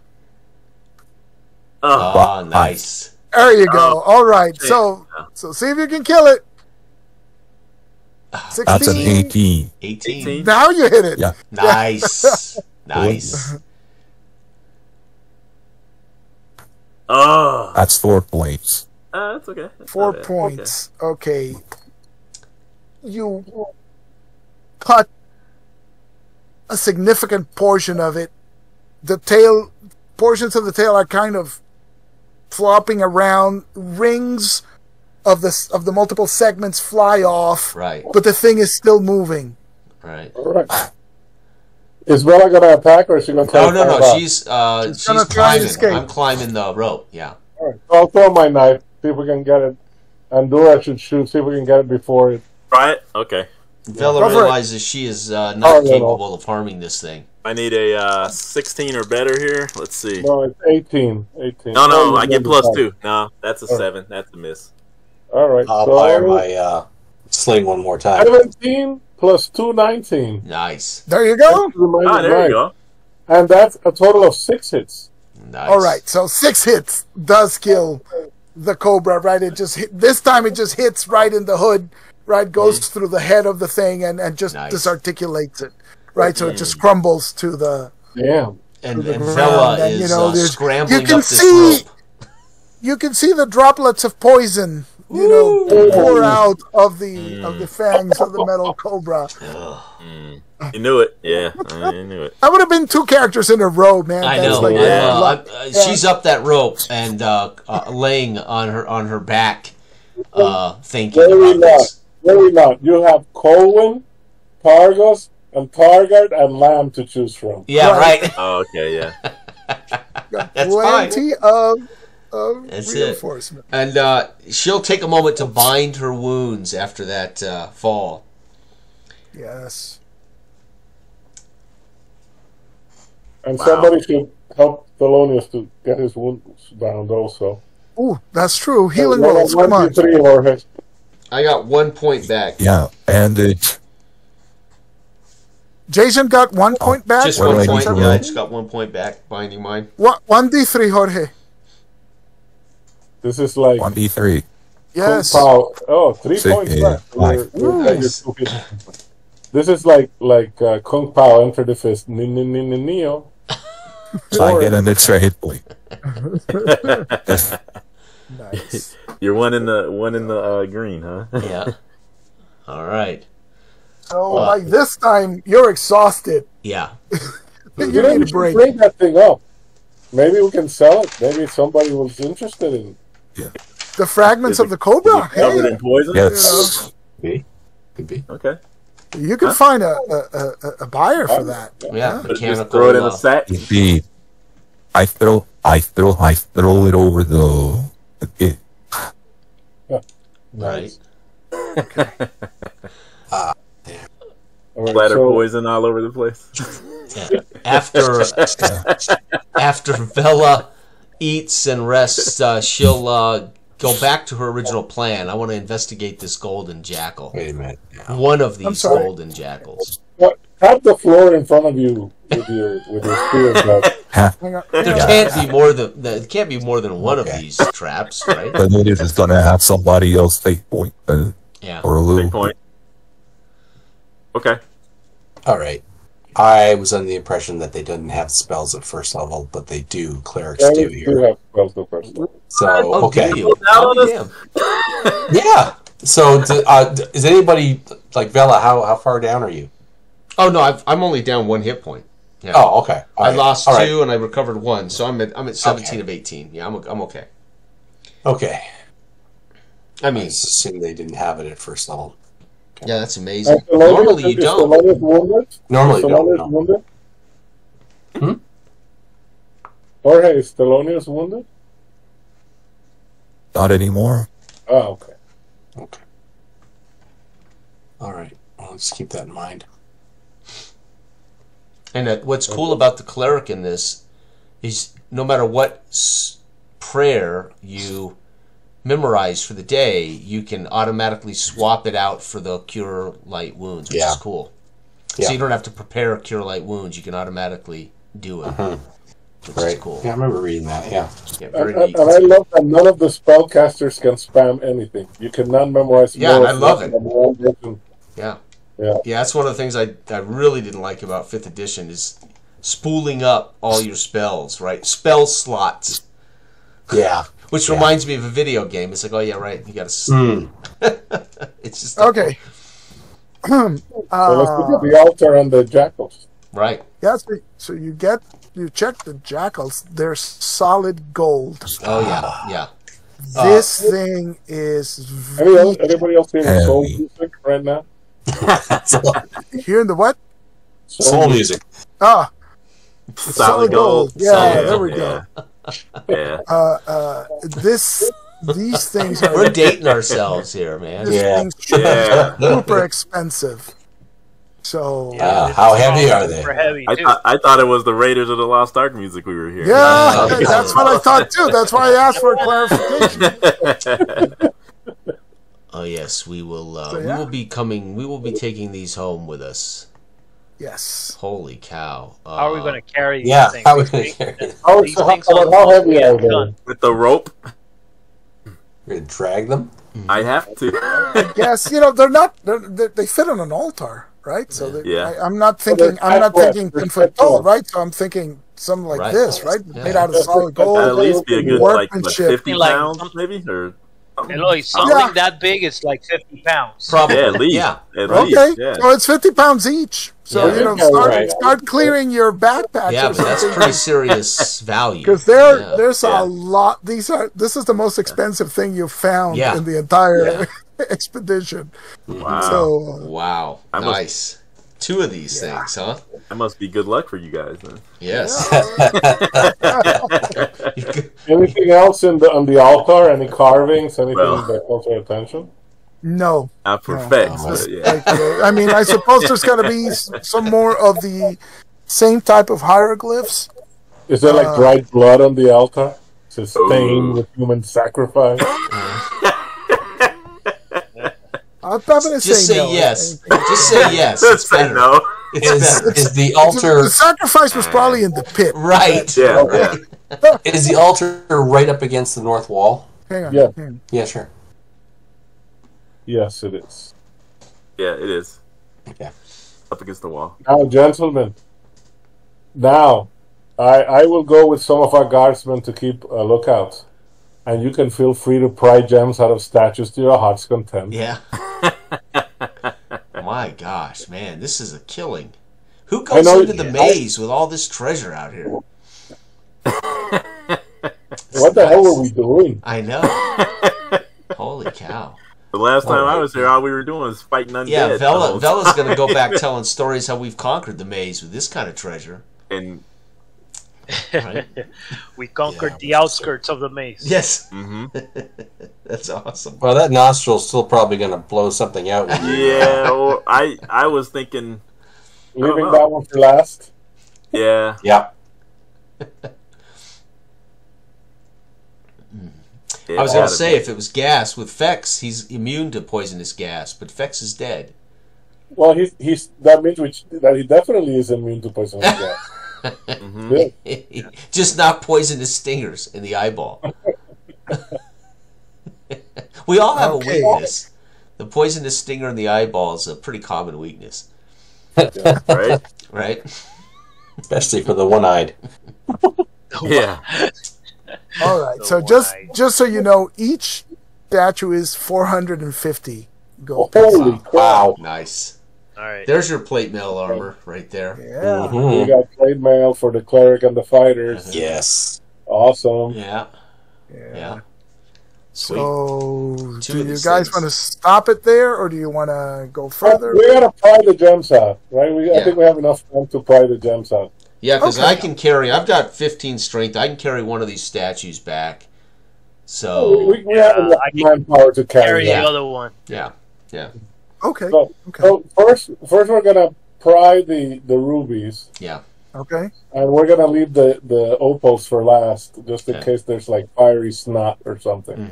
Oh, Oh, nice. There you go. Oh. All right. So see if you can kill it. 16. That's an 18. 18. Now you hit it. Yeah. Nice. Nice. oh. That's 4 points. That's okay. That's 4 not bad. points. Okay. You cut a significant portion of it. The tail, portions of the tail are kind of flopping around. Rings of the multiple segments fly off. Right. But the thing is still moving. Right. All right. Is Bella gonna attack, or is she gonna try? No. She's gonna try to climbing. escape. I'm climbing the rope. Yeah. All right. So I'll throw my knife. See if we can get it. And Dora should shoot. See if we can get it before it. Try it. Okay. Vela Go for it. realizes she is not capable of harming this thing. I need a 16 or better here. Let's see. No, it's 18. 18. No, I get +2. No, that's a 7. That's a miss. All right. I'll so fire my sling one more time. 17 plus 2, 19. Nice. There you go. There you go. And that's a total of 6 hits. Nice. All right, so 6 hits does kill the cobra, right? It just this time it just hits right in the hood, right? Goes through the head of the thing and just disarticulates it, right? So it just crumbles to the Damn. And ground, Vela and, is there's- scrambling you can up this see rope. you can see the droplets of poison, pour out of the fangs of the metal cobra. You knew it. Yeah, I knew it. I would have been 2 characters in a row, man. I That's know. like, She's up that rope and laying on her back, thinking Very about not. this. Very not. You have Colwyn, Targus, and Targard, and Lamb to choose from. Yeah, right. Oh, okay, yeah. That's fine. plenty of That's it. reinforcement. And she'll take a moment to bind her wounds after that fall. Yes. And somebody should help Thelonious to get his wounds bound also. Ooh, that's true. Healing One, rolls. one, Come on. two, three, Jorge. I got 1 point back. Yeah, bandage. Jason got 1 point back. Just What do 1 I point. need to Yeah, I roll? just got 1 point back, binding mine. 1d3, Jorge. This is like 1d3. Yes. Kung Pao. Oh, 3 Six, points yeah, left. five. Nice. This is like Kung Pao enter the fist. Neo. So I get an extra hit point. Nice. You're one in the green, huh? Yeah. All right. So by this time, you're exhausted. Yeah. You You know, need we a should break. bring that thing up. Maybe we can sell it. Maybe somebody was interested in it. The fragments of the cobra. Covered Hey, in poison? Yes. Could be. Okay. you can find a buyer for that. Yeah. But just Mechanical. throw it in a sack. Indeed. I throw it over the pit. Right. All right, Splatter so- poison all over the place. Yeah. After Vela eats and rests, she'll go back to her original plan. I want to investigate this golden jackal. Wait a minute. Yeah. One of these sorry. golden jackals. What? Tap the floor in front of you with your spear. But Hang on. There can't be more than one of these traps, right? But it is gonna have somebody else take point Yeah. or a Big little. point. Okay. All right. I was under the impression that they didn't have spells at first level, but they do. Clerics do you here. have spells the first one. So, Oh, okay. do you? Out on us. Damn. Yeah. So, is anybody, like Vela, how far down are you? Oh no, I'm only down 1 hit point. Yeah. Oh, okay. All I right. lost All 2 and I recovered 1, so I'm at 17 Okay. of 18. Yeah, I'm okay. Okay. I I mean, just assumed they didn't have it at first level. yeah, that's amazing. And Thelonious, Normally you is don't. Thelonious wounded? Normally, Is you Thelonious don't. No. wounded? Hmm? Jorge, is Thelonious wounded? Not anymore. Oh, okay. Okay. All right. Well, let's keep that in mind. And what's cool about the cleric in this is no matter what prayer you memorize for the day, you can automatically swap it out for the Cure Light Wounds, which Yeah. is cool. Yeah. So you don't have to prepare Cure Light Wounds. You can automatically do it, which Right. is cool. Yeah, I remember reading that. Yeah. Yeah, very And neat. I love that none of the spellcasters can spam anything. You cannot memorize. Yeah, more I love it. than one person. Yeah. Yeah. Yeah, that's one of the things I really didn't like about 5th edition is spooling up all your spells, right? Spell slots. Yeah. Which Yeah. reminds me of a video game. It's like, oh yeah, right. You got to. Mm. It's just Okay. So let's look at the altar and the jackals. right. Yes. So you check the jackals. They're solid gold. Oh yeah, yeah. This thing is Anybody else hearing soul music right now? hearing the what? Soul music. Ah, Solid gold. Yeah, there we go. Yeah. These things are We're dating ourselves here, man. super expensive. So how heavy are they? Super heavy, too. I thought it was the Raiders of the Lost Ark music we were hearing. yeah, that's what I thought too. That's why I asked for clarification. Oh yes, we will. So, We will be coming. We will be taking these home with us. Yes. Holy cow! How are we going to carry these Yeah, things? how are we going to carry it? How heavy are they? Done. With the rope, We're going to drag them? I have to. Yes, they're not. They fit on an altar, right? So Yeah. I'm not thinking. I'm not thinking 10 foot tall, right? So I'm thinking something like Right. this, right? Yeah. Made out of solid That'd at gold. least be a good like what, workmanship. 50 Like pounds, some- maybe, or something. Eloy, something that big is like 50 pounds. Probably. Yeah, at least. Yeah. At Okay, least. Yeah. so it's 50 pounds each. So Yeah. start clearing your backpacks. Yeah, but that's pretty serious value. Because there's a lot. This is the most expensive thing you've found Yeah. in the entire expedition. Wow. So Wow, I must- nice. 2 of these things, huh? That must be good luck for you guys then. Yes. Anything else on the altar? Any carvings? Anything Well. that calls your attention? no. Not perfect. It's but just yeah. like, I mean, I suppose there's going to be some more of the same type of hieroglyphs. Is there like dried blood on the altar? Is it stained with human sacrifice? I'm going to Just say no. yes. Just say yes. It's Say better. no. It's better. Is the altar The sacrifice was probably in the pit. Right. Yeah, yeah. is the altar right up against the north wall? Hang on. Yeah. hang on. Yeah, sure. Yes, it is. Yeah, it is. Okay. Up against the wall. Now, gentlemen, I will go with some of our guardsmen to keep a lookout. And you can feel free to pry gems out of statues to your heart's content. Yeah. My gosh, man, this is a killing. Who goes into the maze with all this treasure out here? What the hell were we doing? I know. Holy cow. The last time I was here, all we were doing was fighting undead. Yeah, the whole Vella's time. going to go back telling stories how we've conquered the maze with this kind of treasure. And Right? We conquered the outskirts of the maze. Yes. mm-hmm. That's awesome. Well, that nostril's still probably going to blow something out. When you, yeah, well, I was thinking, Leaving know. that one for last? yeah, yeah. I was going to say, if it was gas with Fex, he's immune to poisonous gas, but Fex is dead. Well, he's that means that he definitely is immune to poisonous gas. Yeah. Just not poisonous stingers in the eyeball. We all have a weakness. The poisonous stinger in the eyeball is a pretty common weakness. right? Right? Especially for the one-eyed. Yeah. All right. So just so you know, each statue is 450 gold. Holy crap. Wow. Nice. All right. There's your plate mail armor right there. Yeah. We got plate mail for the cleric and the fighters. Yes. Awesome. Yeah. Yeah. Sweet. So, Two do of you these guys things. want to stop it there, or do you want to go further? We gotta pry the gems out, right? I Yeah. think we have enough time to pry the gems out. Yeah, because Okay. I can carry. I've got 15 strength. I can carry one of these statues back. So We have enough I can manpower to Carry carry the that. other one. yeah, yeah, Okay. So, Okay. so first we're gonna pry the rubies, yeah. Okay. and we're gonna leave the opals for last, just in Okay. case there's like fiery snot or something.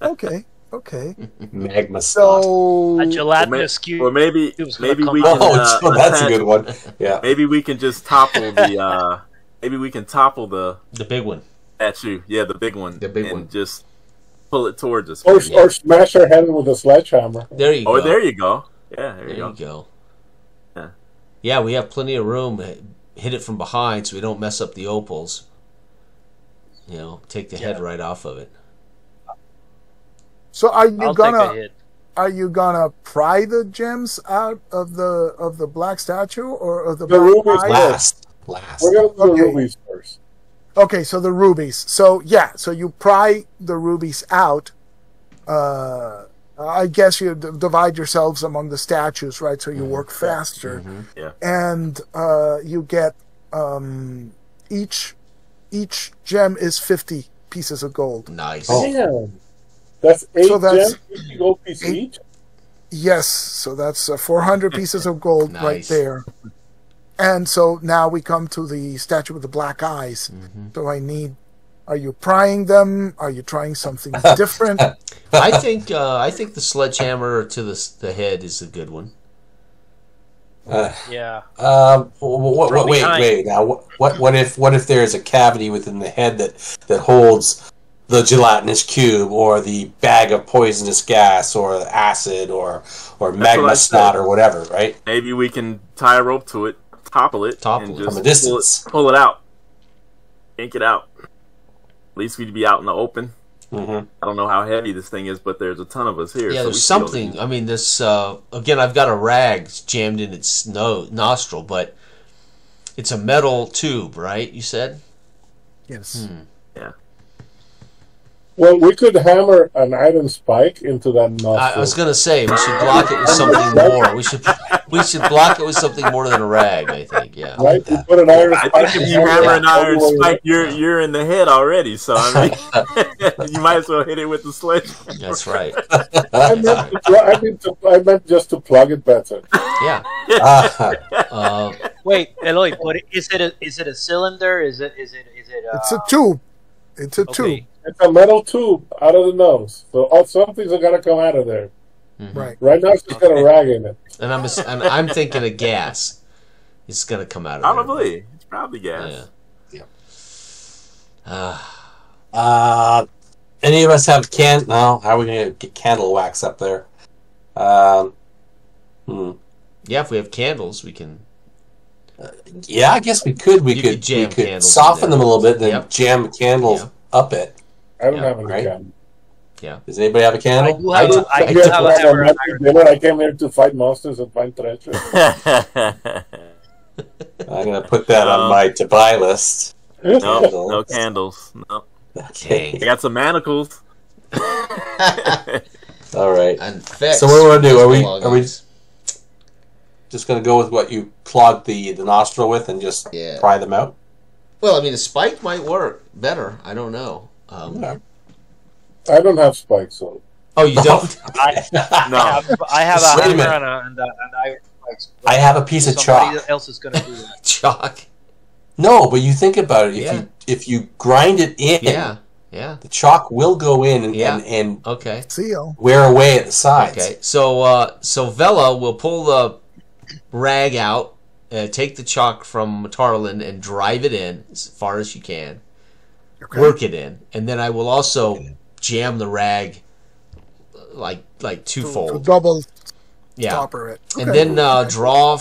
Okay. Okay. Magma snot. So, A gelatinous cube. Or maybe Cube's gonna we come can. out. Oh, that's a attach- good one. Yeah. Maybe we can just topple the. Maybe we can topple the The big one. statue. Yeah, the big one. The big and one. just pull it towards us. Or smash our head with a sledgehammer. There you go. Oh, there you go. Yeah, there There you you go. go. Yeah. Yeah, we have plenty of room. Hit it from behind so we don't mess up the opals. You know, take the head right off of it. so are you I'll take a gonna hit. pry the gems out of the black statue or of the The black rubies eye? Last. We're gonna do the Okay. rubies first. Okay, so the rubies. So yeah, so you pry the rubies out. I guess you divide yourselves among the statues, right? So you work faster. Yeah. And you get each gem is 50 pieces of gold. Nice. Damn. That's 8 So that's gems, 50 gold piece each? Yes, so that's 400 pieces of gold right Nice. there. And so now we come to the statue with the black eyes. So are you prying them? Are you trying something different? I think the sledgehammer to the head is a good one. Yeah. Wait. Now, what if there's a cavity within the head that holds the gelatinous cube, or the bag of poisonous gas, or acid, or magma snot, or whatever, right? Maybe we can tie a rope to it, topple it, and just from a distance. pull it out, ink it out. At least we'd be out in the open. Mm-hmm. I don't know how heavy this thing is, but there's a ton of us here. Yeah, so there's something. I mean, this again. I've got a rag jammed in its nostril, but it's a metal tube, right? You said. Yes. Yeah. Well, we could hammer an iron spike into that nostril. I was gonna say we should block it with something more. We should block it with something more than a rag. I think. Yeah. Right? We put an iron I spike. think if you hammer an iron spike, you're in the head already. So I mean, you might as well hit it with the sledge. That's right. I meant just to plug it better. Yeah. Wait, Eloy, but is it a cylinder? Is it? It's a tube. It's a tube. It's a metal tube out of the nose. So something's got to come out of there. Right. Right now, it's just got a rag in it. And I'm thinking of gas. It's gonna come out of there. Probably. It's probably gas. Any of us have No, how are we gonna get candle wax up there? Yeah, if we have candles, we can. Yeah, I guess we could. We could soften them a little bit, then jam candles up it. I don't have any candle. Yeah. Does anybody have a candle? I do have a hammer. I came here to fight monsters and find treasure. I'm gonna put that on my to buy list. No candles. No. Okay. I got some manacles. All right. And so what do we want to do? Are we just going to go with what you clogged the nostril with and just pry them out? Well, I mean, a spike might work better. I don't know. I don't have spikes, so. Oh, you don't? I have a hammer and iron spikes. I have a piece of chalk. Somebody else is going to do it. Chalk? No, but you think about it. If you grind it in, the chalk will go in and okay. Seal. Wear away at the sides. Okay, so Vela will pull the rag out, take the chalk from Tarlin and drive it in as far as you can. Okay. Work it in, and then I will also jam the rag like twofold. To double stopper it. Okay. And then draw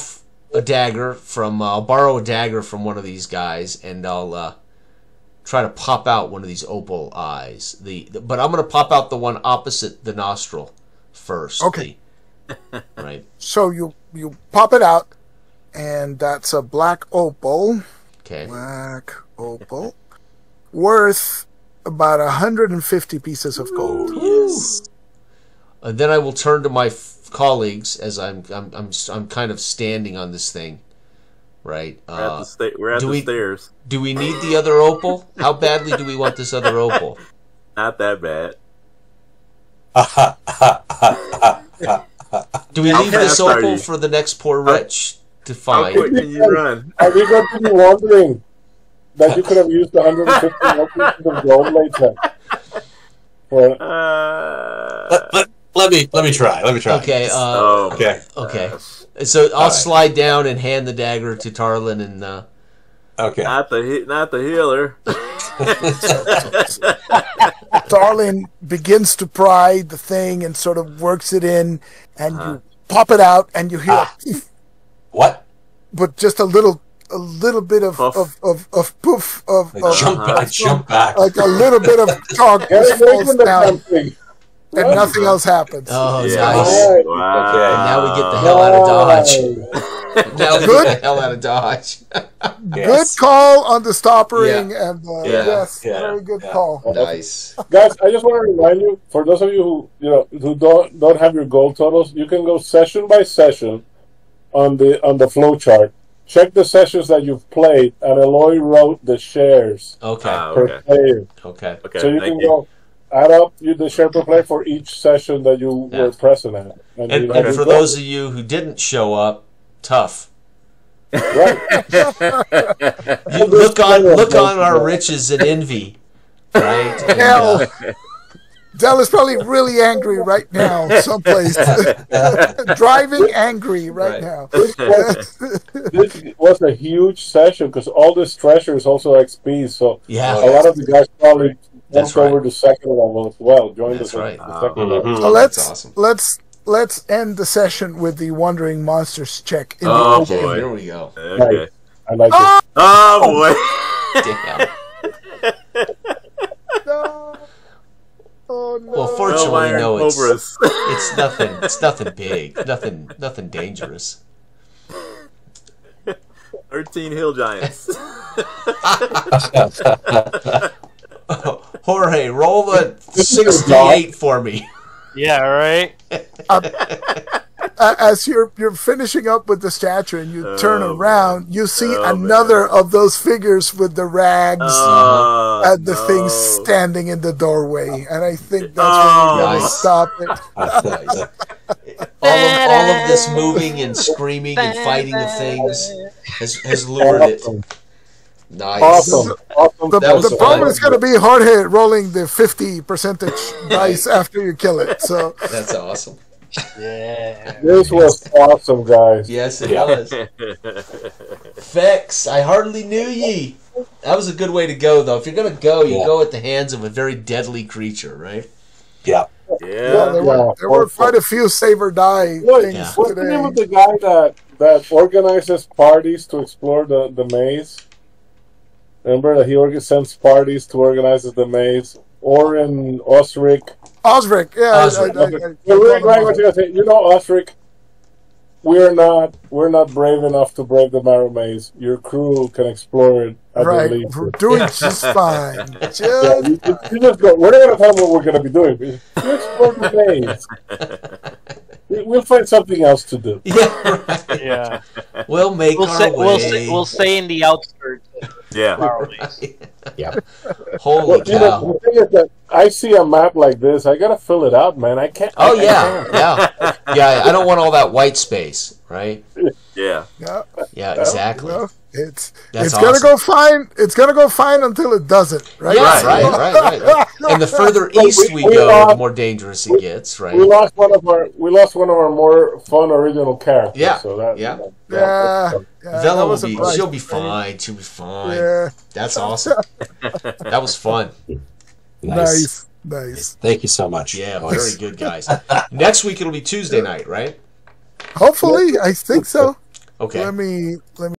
a dagger from. I'll borrow a dagger from one of these guys, and I'll try to pop out one of these opal eyes. But I'm going to pop out the one opposite the nostril first. Okay. Right. So you pop it out, and that's a black opal. Okay. Black opal, worth about 150 pieces of gold. Yes. And then I will turn to my colleagues as I'm kind of standing on this thing, right? We're at the stairs. Do we need the other opal? How badly do we want this other opal? Not that bad. Do we leave this opal for the next poor wretch to find? How quick can you run? Are we going to be wondering that you could have used 150 pieces of gold later? Let me try. Okay. Okay. So I'll slide down and hand the dagger to Tarlin and. Okay. Not the healer. Tarlin begins to pry the thing and sort of works it in, and you pop it out, and you hear what? But just a little bit of poof of jump back, like a little bit of chalk just falls down, and nothing else happens. Oh, yeah. nice. Wow. Okay. And now we get the hell out of Dodge. Now get the hell out of Dodge. Good call on the stop ring, and very good call. Nice. Guys, I just want to remind you, for those of you who don't have your goal totals, you can go session by session on the flow chart. Check the sessions that you've played, and Eloy wrote the shares per player. Okay. So you can go add up the share per player for each session that you were present at. And for those of you who didn't show up, tough. Right. You look on our riches and envy, right? And, Dell is probably really angry right now, someplace. Driving angry right now. This was a huge session because all this treasure is also XP, so a lot of the guys probably jumped over the second level as well. Joined us the second level. So let's end the session with the Wandering Monsters check. Boy. Here we go. Okay. Nice. I like it. Oh, boy. No. Oh, no. Well, fortunately, no, it's nothing. It's nothing big. Nothing dangerous. 13 hill giants. Jorge, roll the 68 for me. Yeah, right. As you're finishing up with the statue and you turn around, you see another of those figures with the rags and the things standing in the doorway. And I think that's when we're going to stop it. all of this moving and screaming and fighting the things has lured it. Nice. Awesome. The problem is going to be Jorge rolling the 50% dice after you kill it. So that's awesome. Yeah. This was awesome, guys. Yes, it was. Fex, I hardly knew ye. That was a good way to go, though. If you're going to go, you go at the hands of a very deadly creature, right? Yeah. There were quite a few save or die things What's the name of the guy that organizes parties to explore the maze? Remember that he sends parties to organize the maze? Oren, Osric. Osric, yeah. You know, Osric, we're not brave enough to brave the Barrowmaze. Your crew can explore it. Right, we're doing just fine. You just go. We're not going to tell them what we're going to be doing. You explore the maze. We'll find something else to do. Yeah, right. Yeah. We'll make our way. We'll stay in the outskirts. Yeah. Holy cow. The thing is that I see a map like this. I got to fill it out, man. I can't. Oh, yeah. I don't want all that white space, right? Yeah. Yeah, exactly. Well, it's awesome. gonna go fine. It's gonna go fine until it doesn't, right? Yeah, right. And the further east we go, the more dangerous it gets, right? We lost one of our more fun original characters. Yeah. So that, Vela she'll be fine. She'll be fine. Yeah. That's awesome. That was fun. Nice. Thank you so much. Yeah, very good, guys. Next week it'll be Tuesday night, right? Hopefully, I think so. Okay. Let me